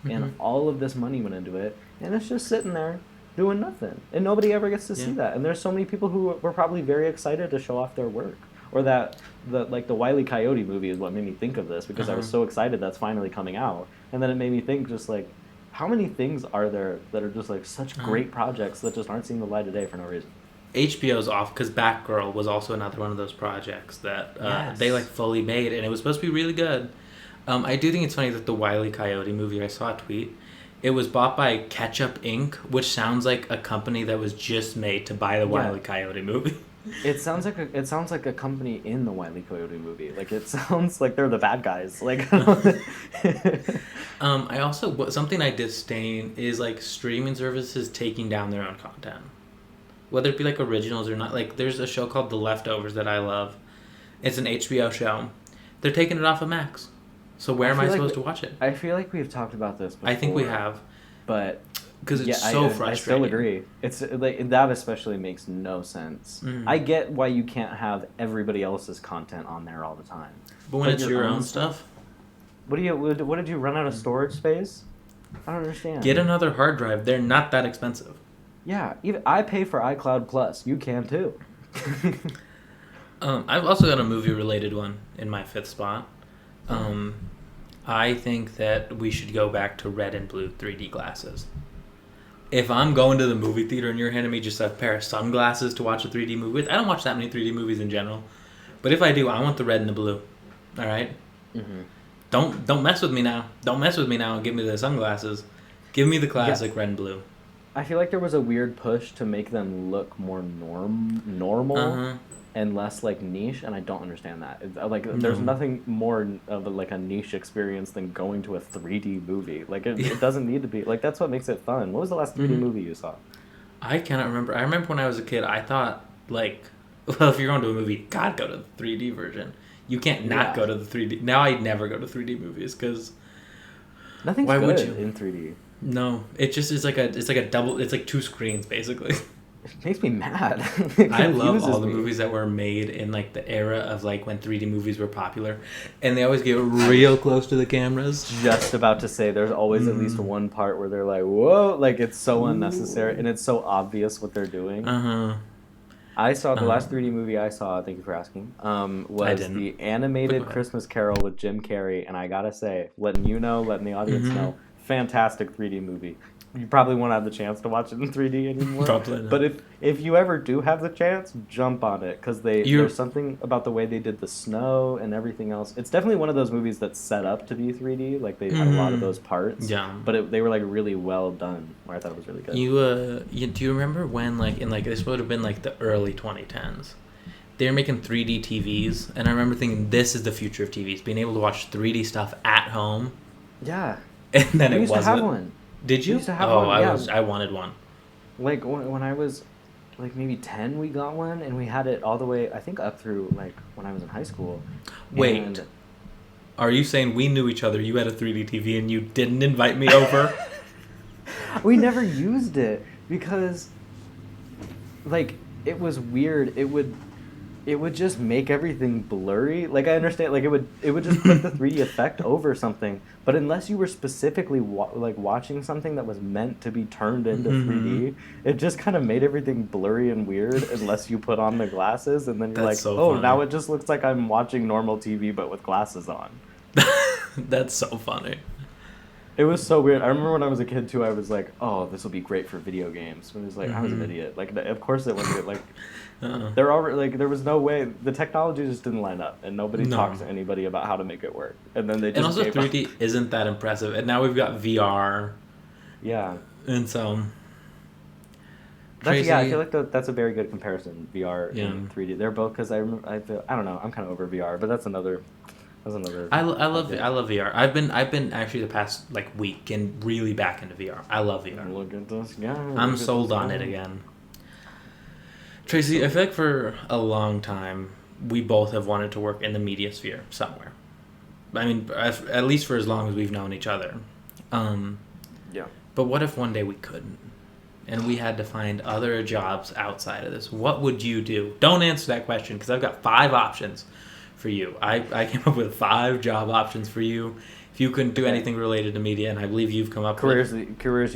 and all of this money went into it, and it's just sitting there doing nothing. And nobody ever gets to see that. And there's so many people who were probably very excited to show off their work. Or the Wile E. Coyote movie is what made me think of this, because I was so excited that's finally coming out. And then it made me think just like, how many things are there that are just like such great projects that just aren't seeing the light of day for no reason? HBO's off because Batgirl was also another one of those projects that they like fully made, and it was supposed to be really good. I do think it's funny that the Wile E. Coyote movie, I saw a tweet, it was bought by Ketchup Inc., which sounds like a company that was just made to buy the Wile E. Coyote movie. It sounds like a company in the Wile E. Coyote movie. Like, it sounds like they're the bad guys. Like, I also something I disdain is like streaming services taking down their own content, whether it be like originals or not. Like, there's a show called The Leftovers that I love. It's an HBO show. They're taking it off of Max. So where am I supposed to watch it? I feel like we've talked about this before. I think we have. But because it's so frustrating. I still agree. It's like that especially makes no sense. I get why you can't have everybody else's content on there all the time. But when it's your own stuff? What did you run out of storage space? I don't understand. Get another hard drive. They're not that expensive. Yeah, even I pay for iCloud Plus. You can too. I've also got a movie related one in my fifth spot. I think that we should go back to red and blue 3D glasses. If I'm going to the movie theater and you're handing me just a pair of sunglasses to watch a 3D movie with, I don't watch that many 3D movies in general. But if I do, I want the red and the blue. All right? Mm-hmm. Don't mess with me now. Don't mess with me now and give me the sunglasses. Give me the classic red and blue. I feel like there was a weird push to make them look more normal and less like niche, and I don't understand that. There's nothing more of like a niche experience than going to a 3D movie. Like it doesn't need to be like that's what makes it fun. What was the last 3D movie you saw? I cannot remember. I remember when I was a kid, I thought like, well, if you're going to a movie, you gotta go to the 3D version. You can't not go to the 3D. Now I never go to 3D movies because nothing's why good would you in 3D. No, it just is like a double. It's like two screens basically. It makes me mad. I love all the movies that were made in like the era of like when 3D movies were popular, and they always get real close to the cameras. Just about to say, there's always at least one part where they're like, "Whoa!" Like it's so unnecessary, and it's so obvious what they're doing. I saw the last 3D movie I saw. Thank you for asking. Was the animated Christmas Carol with Jim Carrey, and I gotta say, letting the audience know. Fantastic 3D movie. You probably won't have the chance to watch it in 3D anymore. Probably not. But if you ever do have the chance, jump on it because there's something about the way they did the snow and everything else. It's definitely one of those movies that's set up to be 3D. Like they had a lot of those parts. Yeah. But they were like really well done. Where I thought it was really good. Do you remember when like in like this would have been like the early 2010s? They were making 3D TVs, and I remember thinking this is the future of TVs, being able to watch 3D stuff at home. Yeah. And then we used to have one. Did you? We used to have one, yeah. I wanted one. Like when I was like maybe 10, we got one, and we had it all the way I think up through like when I was in high school. Wait. Are you saying we knew each other? You had a 3D TV and you didn't invite me over? We never used it because like it was weird. It would just make everything blurry. Like I understand, like it would just put the 3D effect over something. But unless you were specifically watching something that was meant to be turned into 3D, it just kind of made everything blurry and weird. Unless you put on the glasses, and then you're like, funny. Now it just looks like I'm watching normal TV but with glasses on. That's so funny. It was so weird. I remember when I was a kid too. I was like, "Oh, this will be great for video games." But it was like, I was an idiot. Like, of course it wasn't. Like, they're already like there was no way. The technology just didn't line up, and nobody talked to anybody about how to make it work. And then they just. And also, 3D isn't that impressive. And now we've got VR. Yeah. And so. Tracy, I feel like that's a very good comparison. VR and 3D. They're both because I don't know. I'm kind of over VR, but that's another. I love VR. I've been actually the past like week and really back into VR. I love VR. Look at this guy. I'm sold on it again. Tracy, I feel like for a long time we both have wanted to work in the media sphere somewhere. I mean, at least for as long as we've known each other. Yeah. But what if one day we couldn't, and we had to find other jobs outside of this? What would you do? Don't answer that question because I've got 5 options for you. I came up with 5 job options for you. If you couldn't do anything related to media, and I believe you've come up with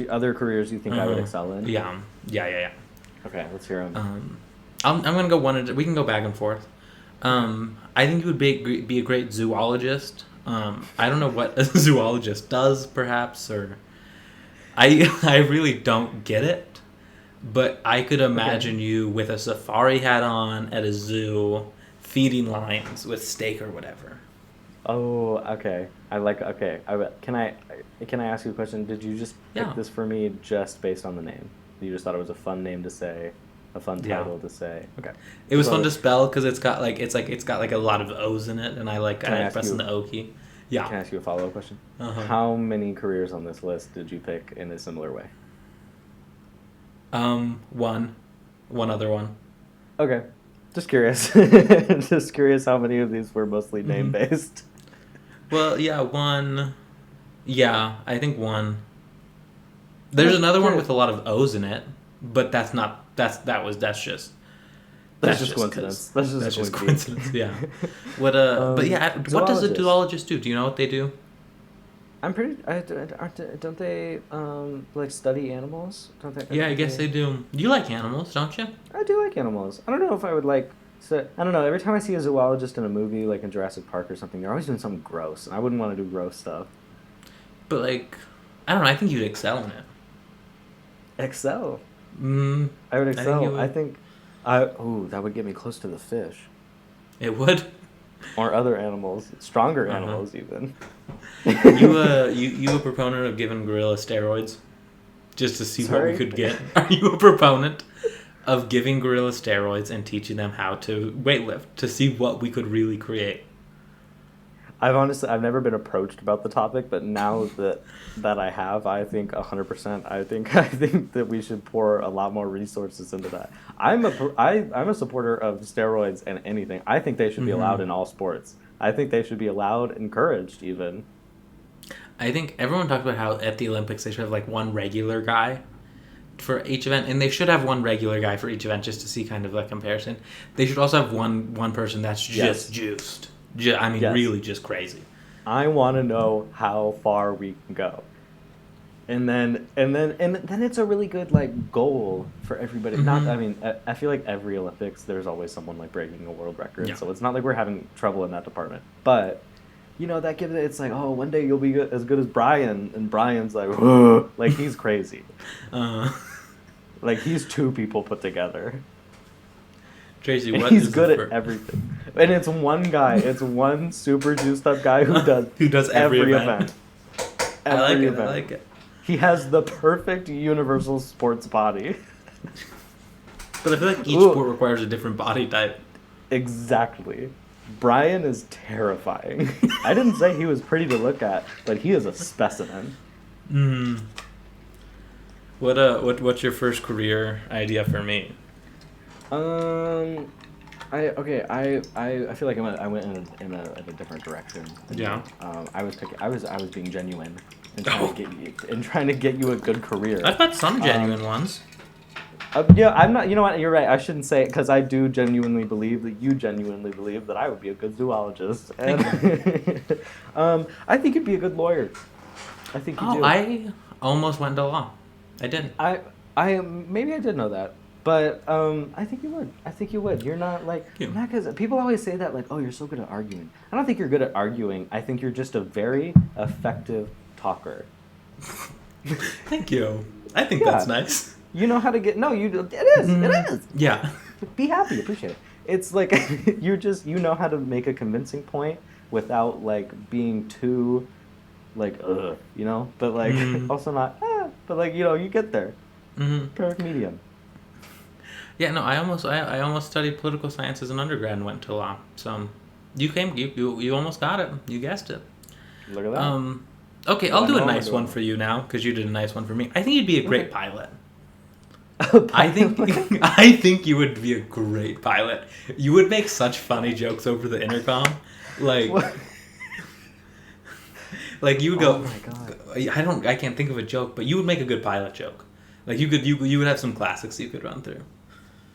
other careers you think I would excel in. Yeah. Okay, let's hear them. I'm gonna go one. We can go back and forth. I think you would be a great zoologist. I don't know what a zoologist does, perhaps, or I really don't get it. But I could imagine you with a safari hat on at a zoo, feeding lions with steak or whatever. Oh, okay. Can I ask you a question? Did you just pick this for me just based on the name? You just thought it was a fun name to say, a fun title to say. Okay. It was fun to spell because it's got a lot of O's in it, and I pressing the O key. Yeah. Can I ask you a follow-up question? How many careers on this list did you pick in a similar way? One other one. Okay. Just curious. Just curious how many of these were mostly name-based. Well, yeah, one. Yeah, I think one. There's another one with a lot of O's in it, but that's just coincidence. That's just coincidence. Yeah. What what does a zoologist do? Do you know what they do? I'm pretty. Don't they like study animals? Don't they? Yeah, I guess they do. You like animals, don't you? I do like animals. I don't know if I would like So I don't know. Every time I see a zoologist in a movie, like in Jurassic Park or something, they're always doing something gross, and I wouldn't want to do gross stuff. But like, I don't know. I think you'd excel in it. Excel. Mm, I would I think you excel. I would. think. That would get me close to the fish It would. or other animals, stronger Uh-huh. animals even. You a proponent of giving gorilla steroids, just to see what we Sorry? could get? Are you a proponent of giving gorilla steroids and teaching them how to weightlift to see what we could really create? I've never been approached about the topic, but now that I have, I think 100%. I think that we should pour a lot more resources into that. I'm a supporter of steroids and anything. I think they should be allowed in all sports. I think they should be allowed, encouraged even. I think everyone talks about how at the Olympics they should have like one regular guy for each event, and they should have one regular guy for each event just to see kind of a comparison. They should also have one person that's just juiced. I mean, Yes. really just crazy. I want to know how far we can go. And then it's a really good like goal for everybody. Not, I mean, I feel like every Olympics there's always someone like breaking a world record, Yeah. so it's not like we're having trouble in that department. But that gives it's like, oh, one day you'll be as good as Brian, and Brian's like, "Ugh," like he's crazy, like he's two people put together. Tracy, And what he's is good the at everything, and it's one guy. It's one super juiced up guy who does every event. Every I event. like it. He has the perfect universal sports body. But I feel like each Ooh. sport requires a different body type. Exactly. Brian is terrifying. I didn't say he was pretty to look at, but he is a specimen. What's your first career idea for me? I feel like I went in a different direction. Yeah. I was being genuine and trying to get you a good career. I've got some genuine ones. Yeah, I'm not. You know what? You're right. I shouldn't say it because I do genuinely believe that you genuinely believe that I would be a good zoologist, and I think you'd be a good lawyer. I think you do. I almost went to law. I didn't. I maybe I did know that, but I think you would. I think you would. You're not like not because people always say that like, oh, you're so good at arguing. I don't think you're good at arguing. I think you're just a very effective talker. Thank you. I think that's nice. You know how to get it is. It is. Yeah. Be happy, appreciate it. It's like you know how to make a convincing point without like being too like but like also not but like you get there. Perfect medium. Yeah, no, I almost studied political science as an undergrad and went to law. So you almost got it. You guessed it. Look at that. Okay, I'll do a nice one for you now because you did a nice one for me. I think you'd be a great pilot. I think you would be a great pilot. You would make such funny jokes over the intercom, like like you would go. Oh my god! I can't think of a joke, but you would make a good pilot joke. Like you would have some classics you could run through.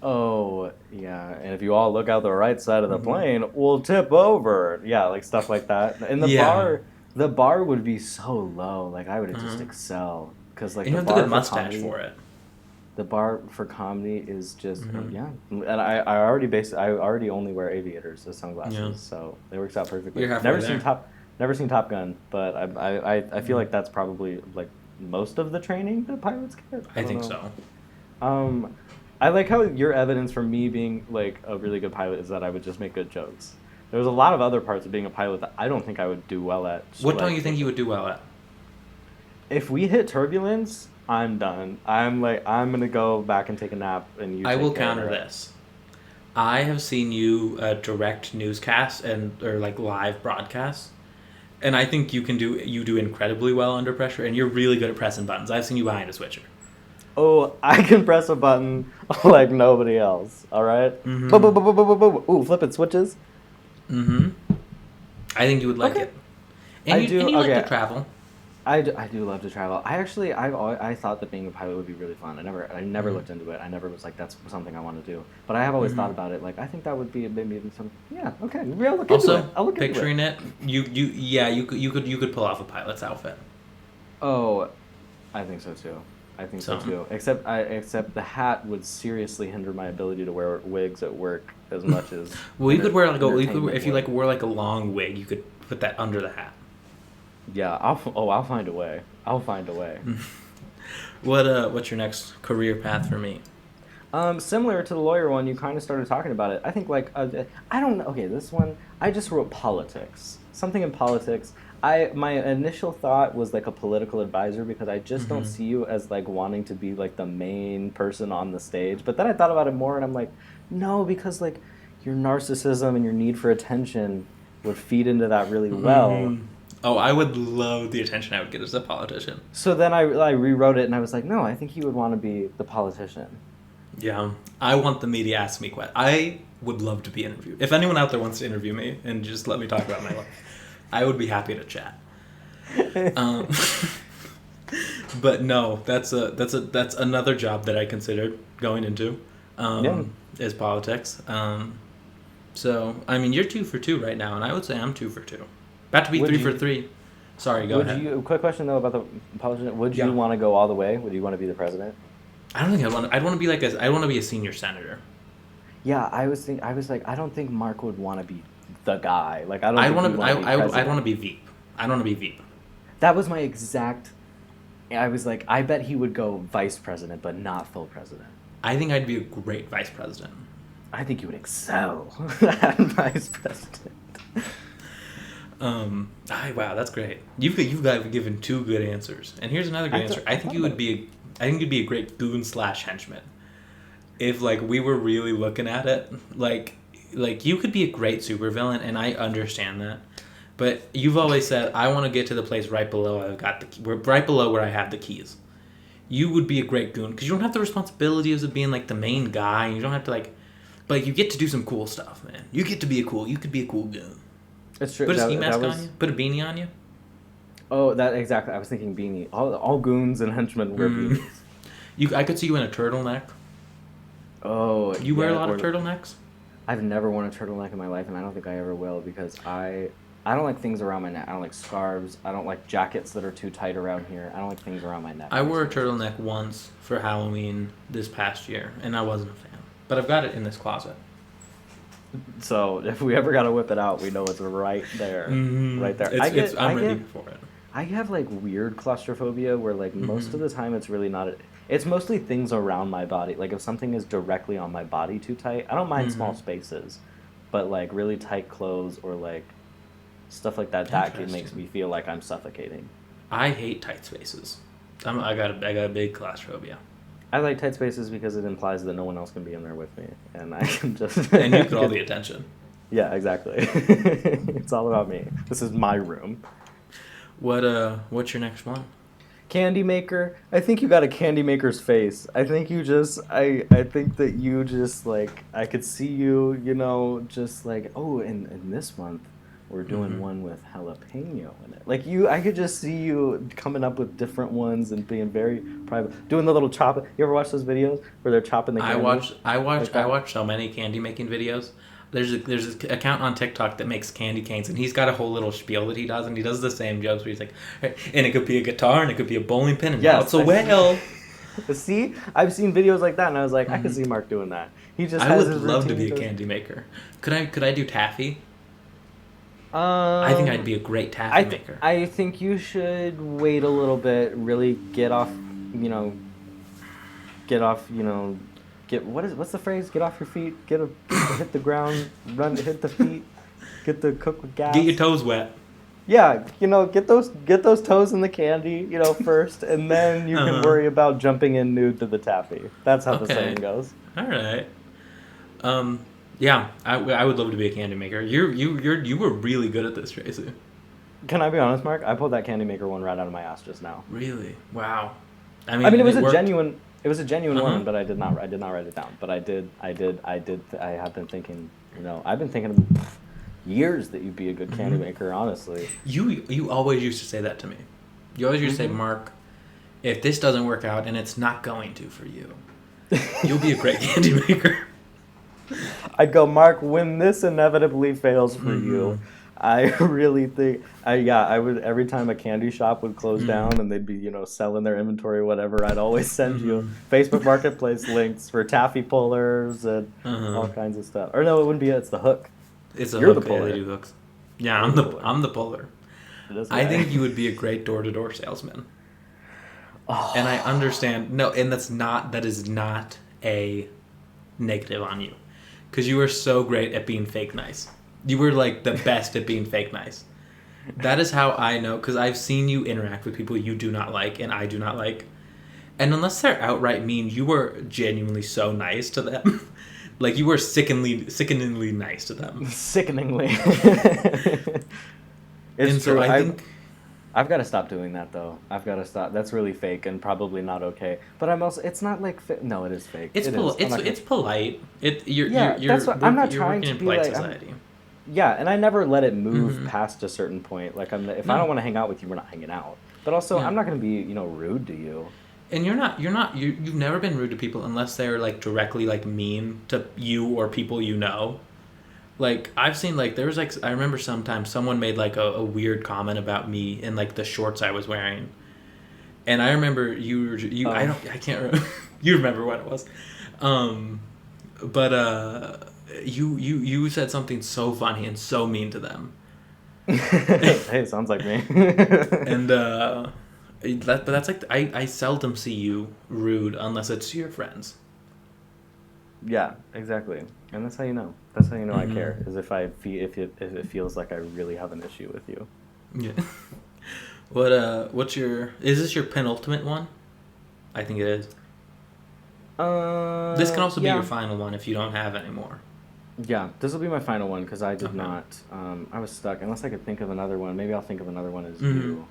Oh yeah, and if you all look out the right side of the plane, we'll tip over. Yeah, like stuff like that. And the bar would be so low. Like I would just excel because like And you the have bar the good mustache comedy, for it. The bar for comedy is just and I already only wear aviators as sunglasses, so it works out perfectly. You're halfway there. Never seen Top Gun, but I feel like that's probably like most of the training that pilots get. I think so. I like how your evidence for me being like a really good pilot is that I would just make good jokes. There's a lot of other parts of being a pilot that I don't think I would do well at. What don't you think you would do well at? If we hit turbulence, I'm done. I'm gonna go back and take a nap, and I will counter this. I have seen you direct newscasts or like live broadcasts, and I think you do incredibly well under pressure, and you're really good at pressing buttons. I've seen you behind a switcher. Oh, I can press a button like nobody else. All right. Boom, boom, boom, boom, boom, boom, boom. Ooh, flipping switches. I think you would like it. And you like to travel. I do love to travel. I thought that being a pilot would be really fun. I never looked into it. I never was like, that's something I want to do. But I have always thought about it. Like, I think that would be maybe some. Yeah. Okay. Maybe I'll look into it. I'll look picturing into it, you could pull off a pilot's outfit. Oh, I think so too. I think so too. Except the hat would seriously hinder my ability to wear wigs at work as much as. Well, you could wear like if you like wore like a long wig, you could put that under the hat. Yeah, I'll find a way. I'll find a way. What's your next career path for me? Similar to the lawyer one, you kind of started talking about it. I think I don't know. Okay, this one I just wrote politics. Something in politics. My initial thought was like a political advisor because I just don't see you as like wanting to be like the main person on the stage. But then I thought about it more and I'm like, no, because like your narcissism and your need for attention would feed into that really well. Oh, I would love the attention I would get as a politician. So then I rewrote it and I was like, no, I think he would want to be the politician. Yeah, I want the media to ask me questions. I would love to be interviewed. If anyone out there wants to interview me and just let me talk about my life, I would be happy to chat. But no, that's another job that I considered going into. Is politics. So I mean, you're 2 for 2 right now, and I would say I'm 2 for 2. About to be 3 for 3. Sorry, go ahead. Quick question though about the politician. Would you want to go all the way? Would you want to be the president? I don't think I'd want to be I want to be a senior senator. Yeah, I was like, I don't think Mark would want to be the guy. Like I want to be VP. I want to be VP. That was my exact. I was like, I bet he would go vice president, but not full president. I think I'd be a great vice president. I think you would excel at vice president. Wow, that's great. You've given 2 good answers, and here's another good answer. I think you'd be a great goon / henchman. If like we were really looking at it, like you could be a great supervillain, and I understand that. But you've always said I want to get to the place right below where I have the keys. You would be a great goon because you don't have the responsibilities of being like the main guy, and you don't have to but you get to do some cool stuff, man. You could be a cool goon. It's true. Put a ski mask on you. Put a beanie on you. Oh, that exactly. I was thinking beanie. All goons and henchmen wear beanies. I could see you in a turtleneck. Oh, you wear a lot of turtlenecks? I've never worn a turtleneck in my life, and I don't think I ever will because I don't like things around my neck. I don't like scarves. I don't like jackets that are too tight around here. I don't like things around my neck. I wore a turtleneck once for Halloween this past year, and I wasn't a fan. But I've got it in this closet. So if we ever gotta whip it out, we know it's right there, right there. I'm ready for it. I have like weird claustrophobia where like most of the time it's really not. It's mostly things around my body. Like if something is directly on my body too tight, I don't mind small spaces, but like really tight clothes or like stuff like that makes me feel like I'm suffocating. I hate tight spaces. I got a big claustrophobia. I like tight spaces because it implies that no one else can be in there with me, and I can just and you get all the attention. Yeah, exactly. It's all about me. This is my room. What's your next one? Candy maker. I think you got a candy maker's face. I think you just I think that you just like I could see you, just like, oh, in this month we're doing one with jalapeno in it. Like I could just see you coming up with different ones and being very private. Doing the little chop. You ever watch those videos where they're chopping the candy? I watch so many candy making videos. There's an account on TikTok that makes candy canes, and he's got a whole little spiel that he does, and he does the same jokes where he's like, and it could be a guitar, and it could be a bowling pin, and now it's a whale. See, I've seen videos like that, and I was like, I could see Mark doing that. I would love to be a candy maker. Could I do taffy? I think I'd be a great taffy maker. I think you should wait a little bit, really get off, what's the phrase? Get off your feet, hit the ground, hit the feet, cook with gas. Get your toes wet. Yeah, get those toes in the candy, first, and then you can worry about jumping in nude to the taffy. That's how the saying goes. All right. Yeah, I would love to be a candy maker. You were really good at this, Tracy. Can I be honest, Mark? I pulled that candy maker one right out of my ass just now. Really? Wow. I mean, it was a genuine one, but I did not write it down. But I have been thinking, I've been thinking years that you'd be a good candy maker, honestly. You always used to say that to me. You always used to say, Mark, if this doesn't work out, and it's not going to for you, you'll be a great candy maker. I'd go, Mark, when this inevitably fails for you, I really think I would every time a candy shop would close down and they'd be, selling their inventory or whatever, I'd always send you Facebook Marketplace links for taffy pullers and all kinds of stuff. Or no, it wouldn't be it's the hook. It's a You're hook. the puller. Yeah, they do hooks. Yeah, You're I'm the puller. I think you would be a great door-to-door salesman. Oh. And I understand. No, and that is not a negative on you. Because you were so great at being fake nice. You were like the best at being fake nice. That is how I know, because I've seen you interact with people you do not like and I do not like. And unless they're outright mean, you were genuinely so nice to them. Like, you were sickeningly nice to them. Sickeningly. And so I think... I've got to stop doing that, though. I've got to stop. That's really fake and probably not okay. But I'm also... It's not like... No, it is fake. It's polite. That's what... I'm not trying to be like... Society. Yeah, and I never let it move past a certain point. Like, if I don't want to hang out with you, we're not hanging out. But also, I'm not going to be, rude to you. And you've never been rude to people unless they're, like, directly, like, mean to you or people you know. Like, I've seen, like, there was, like, I remember sometimes someone made, like, a weird comment about me in, like, the shorts I was wearing. And I remember I can't remember. You remember what it was. You said something so funny and so mean to them. Hey, sounds like me. And, but that's like, I seldom see you rude unless it's to your friends. Yeah, exactly. And that's how you know. That's how you know I care. Is if if it feels like I really have an issue with you. Yeah. Is this your penultimate one? I think it is. This can also be your final one if you don't have any more. Yeah, this will be my final one because I did not. I was stuck. Unless I could think of another one. Maybe I'll think of another one as you.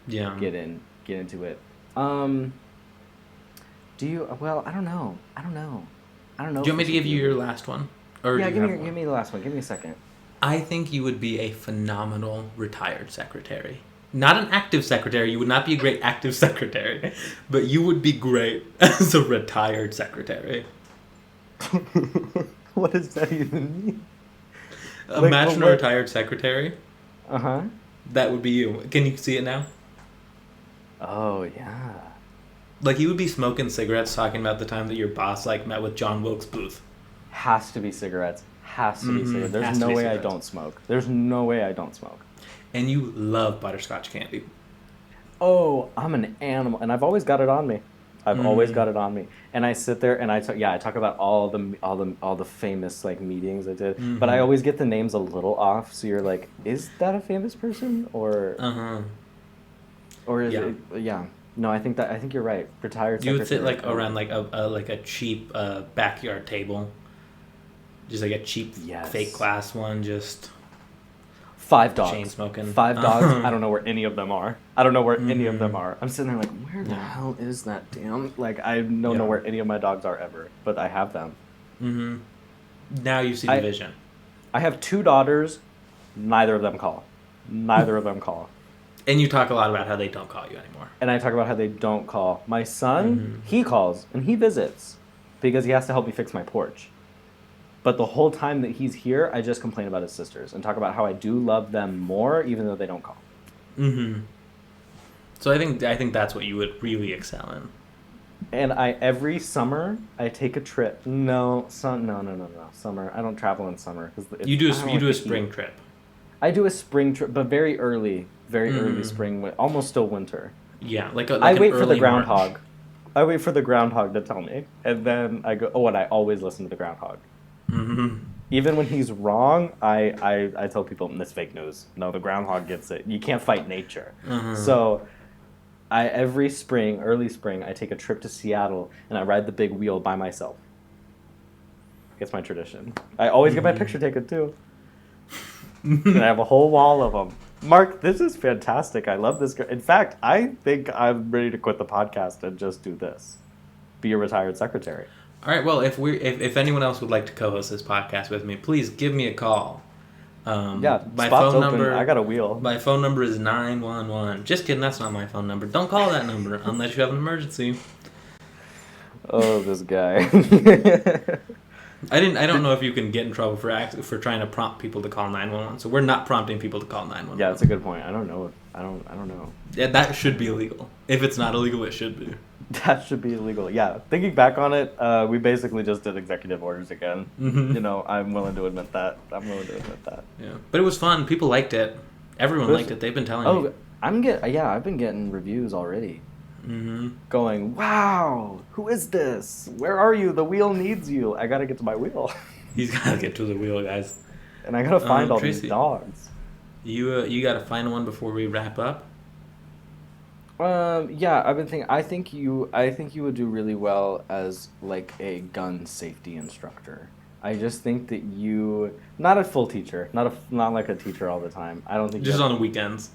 Yeah. Get into it. Do you? Well, I don't know. Do you want me to give you your last one? Or yeah, give me the last one. Give me a second. I think you would be a phenomenal retired secretary. Not an active secretary. You would not be a great active secretary, but you would be great as a retired secretary. What does that even mean? Imagine a retired secretary. Uh-huh. That would be you. Can you see it now? Oh, yeah. Like, you would be smoking cigarettes talking about the time that your boss, like, met with John Wilkes Booth. Has to be cigarettes. Has to be cigarettes. There's no way I don't smoke. There's no way I don't smoke. And you love butterscotch candy. Oh, I'm an animal. And I've always got it on me. Always got it on me. And I sit there and I talk about all the famous, like, meetings I did. But I always get the names a little off. So you're like, is that a famous person? Or is it... Yeah. No, I think you're right. Retired secretary. You would sit, like, around, like, a cheap backyard table. Just, like, a cheap fake glass one, just... 5 dogs. Chain smoking. 5 dogs. I don't know where any of them are. I'm sitting there like, where the hell is that damn... Like, I don't know where any of my dogs are ever, but I have them. Now you see the vision. I have 2 daughters. Neither of them call. And you talk a lot about how they don't call you anymore. And I talk about how they don't call. My son, he calls and he visits because he has to help me fix my porch. But the whole time that he's here, I just complain about his sisters and talk about how I do love them more, even though they don't call. So I think that's what you would really excel in. And every summer I take a trip. No. Summer. I don't travel in summer You do a spring trip. I do a spring trip, but very early spring, almost still winter. Yeah, I wait for the groundhog. March. I wait for the groundhog to tell me, and then I go. Oh, and I always listen to the groundhog. Even when he's wrong, I tell people it's fake news. No, the groundhog gets it. You can't fight nature. So, every spring, early spring, I take a trip to Seattle and I ride the big wheel by myself. It's my tradition. I always get my picture taken too. And I have a whole wall of them. Mark, this is fantastic. I love this. In fact, I think I'm ready to quit the podcast and just do this. Be a retired secretary. All right. Well, if anyone else would like to co-host this podcast with me, please give me a call. My phone number. I got a wheel. My phone number is 911. Just kidding. That's not my phone number. Don't call that number unless you have an emergency. Oh, this guy. I don't know if you can get in trouble for trying to prompt people to call 911. So we're not prompting people to call 911. Yeah, that's a good point. I don't know. I don't know. Yeah, that should be illegal. If it's not illegal, it should be. That should be illegal. Yeah, thinking back on it, we basically just did executive orders again. Mm-hmm. You know, I'm willing to admit that. Yeah, but it was fun. People liked it. Everyone liked it. They've been telling me. I've been getting reviews already. Mm-hmm. Going, wow, who is this? Where are you? The wheel needs you. I gotta get to my wheel. He's gotta get to the wheel, guys. And I gotta find all Tracy, these dogs. You gotta find one before we wrap up. Yeah, I've been thinking. I think you would do really well as like a gun safety instructor. I just think that not a full teacher, not like a teacher all the time. I don't think Just on the weekends.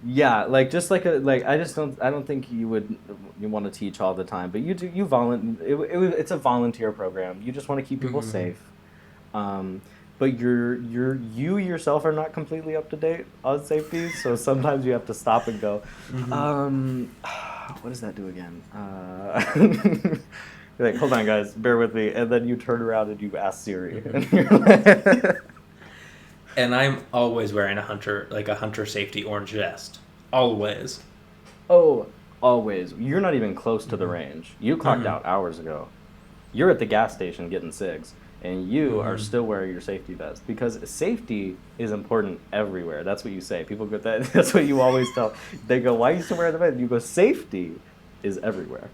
Yeah, like just like I don't think you want to teach all the time, but it's a volunteer program. You just want to keep people Mm-hmm. safe. But you yourself are not completely up to date on safety, so sometimes you have to stop and go, Mm-hmm. What does that do again? You're like, hold on guys, bear with me, and then you turn around and you ask Siri. And you're like And I'm always wearing a hunter safety orange vest. Always. Oh, always. You're not even close to the range. You clocked out hours ago. You're at the gas station getting cigs, and you are still wearing your safety vest because safety is important everywhere. That's what you say. People get that. That's what you always tell. They go, "Why are you still wearing the vest?" You go, "Safety is everywhere."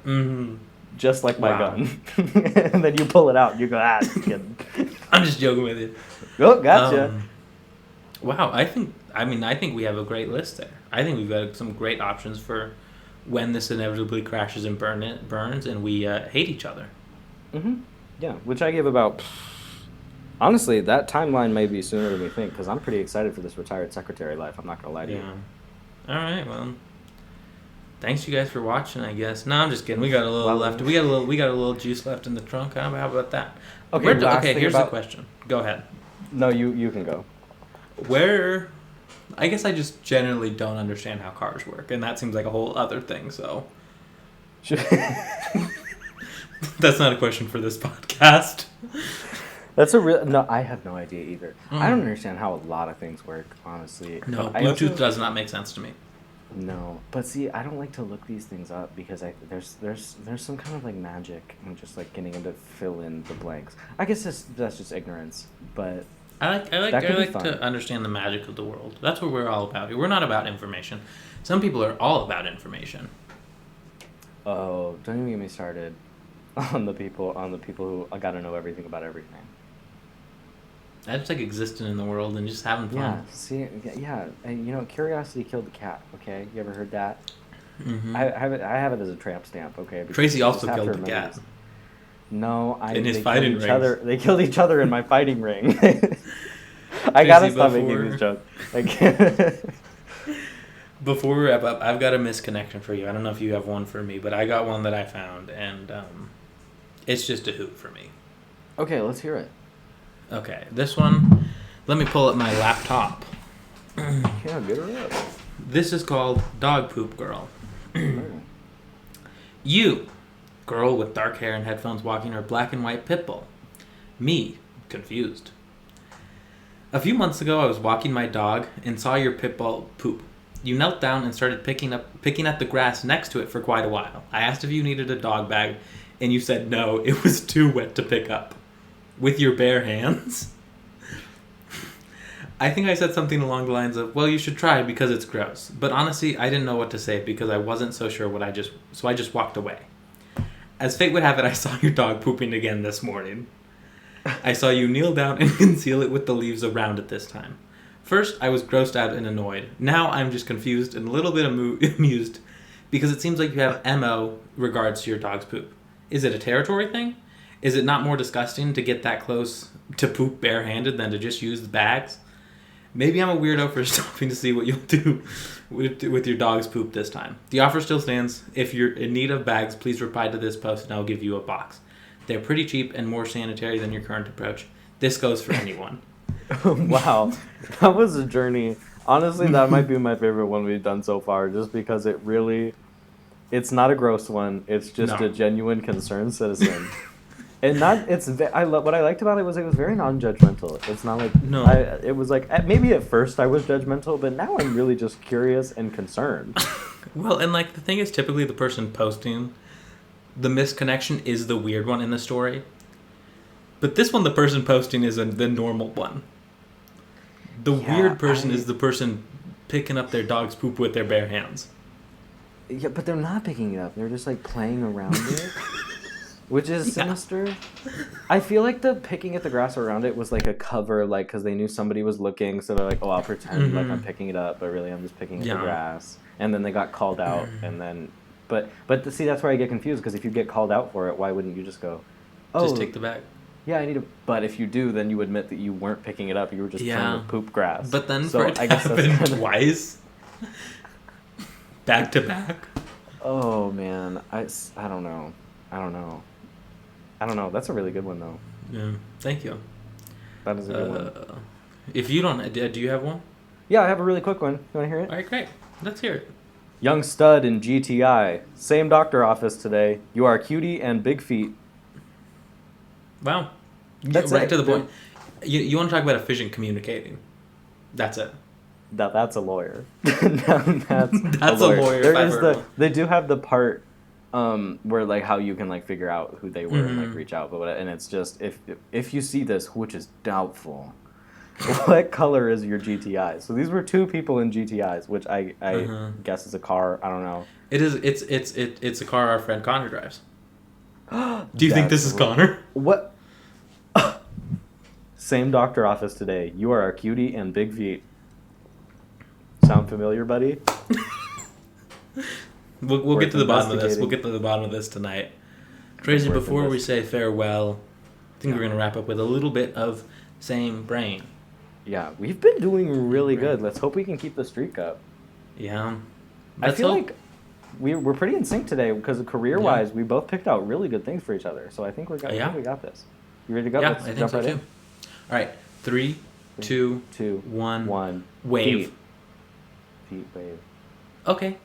Mm-hmm. Just like my gun. And then you pull it out. And you go, just kidding. I'm just joking with you. Oh, gotcha. Wow, I think we have a great list there. I think we've got some great options for when this inevitably crashes and burns, and we hate each other. Mm-hmm. Yeah, which I give about. Honestly, that timeline may be sooner than we think because I'm pretty excited for this retired secretary life. I'm not gonna lie to you. All right, well, thanks you guys for watching. I guess. No, I'm just kidding. We got a little left. We got a little juice left in the trunk. How about that? Okay. Here's the question. Go ahead. No, you can go. I guess I just generally don't understand how cars work, and that seems like a whole other thing, so. That's not a question for this podcast. That's a real... No, I have no idea either. I don't understand how a lot of things work, honestly. No, Bluetooth does not make sense to me. No, but see, I don't like to look these things up because there's some kind of like magic in just like getting them to fill in the blanks. I guess that's just ignorance, but... I like to understand the magic of the world. That's what we're all about here. We're not about information. Some people are all about information. Oh, don't even get me started on the people who I gotta know everything about everything. I just like existing in the world and just having fun. Yeah. And curiosity killed the cat. Okay, you ever heard that? Mm-hmm. I have it as a tramp stamp. Okay. Tracy also killed the cat. No, in his fighting ring. They killed each other in my fighting ring. I gotta stop making these jokes. Before we wrap up, I've got a misconnection for you. I don't know if you have one for me, but I got one that I found, and it's just a hoot for me. Okay, let's hear it. Okay, this one, let me pull up my laptop. Yeah, get her up. This is called Dog Poop Girl. You, girl with dark hair and headphones walking her black and white pit bull. Me, confused. A few months ago, I was walking my dog and saw your pit bull poop. You knelt down and started picking at the grass next to it for quite a while. I asked if you needed a dog bag, and you said no, it was too wet to pick up. With your bare hands? I think I said something along the lines of, well, you should try because it's gross. But honestly, I didn't know what to say because I wasn't so sure so I just walked away. As fate would have it, I saw your dog pooping again this morning. I saw you kneel down and conceal it with the leaves around it this time. First, I was grossed out and annoyed. Now I'm just confused and a little bit amused because it seems like you have MO regards to your dog's poop. Is it a territory thing? Is it not more disgusting to get that close to poop barehanded than to just use the bags? Maybe I'm a weirdo for stopping to see what you'll do with your dog's poop this time. The offer still stands. If you're in need of bags, please reply to this post and I'll give you a box. They're pretty cheap and more sanitary than your current approach. This goes for anyone. Wow, that was a journey. Honestly, that might be my favorite one we've done so far, just because it's not a gross one. It's just a genuine concerned citizen. And not it's what I liked about it was very non-judgmental. It's not like No. it was like maybe at first I was judgmental, but now I'm really just curious and concerned. Well, and like the thing is, typically the person posting the misconnection is the weird one in the story. But this one, the person posting is the normal one. The weird person is the person picking up their dog's poop with their bare hands. Yeah, but they're not picking it up. They're just like playing around it. Which is sinister. I feel like the picking at the grass around it was like a cover, like because they knew somebody was looking, so they're like, "Oh, I'll pretend like I'm picking it up, but really I'm just picking at the grass." And then they got called out, and then, but see, that's where I get confused because if you get called out for it, why wouldn't you just go, "Oh, just take the bag"? Yeah, I need to. But if you do, then you admit that you weren't picking it up; you were just playing with poop grass. But then so for it to happen twice, back to back. Oh man, I don't know. That's a really good one, though. Yeah, thank you. That is a good one. If you don't, do you have one? Yeah, I have a really quick one. You want to hear it? All right, great. Let's hear it. Young stud in GTI. Same doctor office today. You are cutie and big feet. Wow. That's right it. to the point. You want to talk about efficient communicating. That's it. That's a lawyer. That's a lawyer. There is they do have the part where like how you can like figure out who they were and like reach out, and it's just if you see this, which is doubtful, what color is your GTI? So these were two people in GTIs, which I guess is a car. I don't know. It is. It's a car our friend Connor drives. Do you think this is Connor? What? Same doctor office today. You are a cutie and big feet. Sound familiar, buddy? We'll get to the bottom of this. We'll get to the bottom of this tonight. Tracy, before we say farewell, I think we're going to wrap up with a little bit of same brain. Yeah, we've been doing really good. Let's hope we can keep the streak up. Yeah. I feel like we're pretty in sync today because career-wise, we both picked out really good things for each other. So I think we got this. You ready to go? Yeah, Let's I think jump so right too. in. All right. 3, 2, 1. Wave. Feet wave. Okay.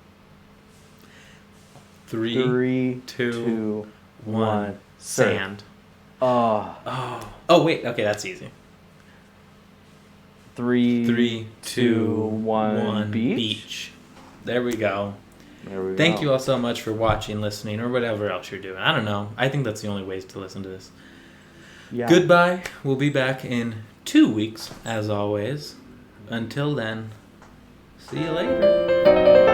3, 2, 1. Sand. Oh, wait. Okay, that's easy. 3, 2, 1. Beach. There we go. Thank you all so much for watching, listening, or whatever else you're doing. I don't know. I think that's the only ways to listen to this. Yeah. Goodbye. We'll be back in 2 weeks, as always. Until then, see you later.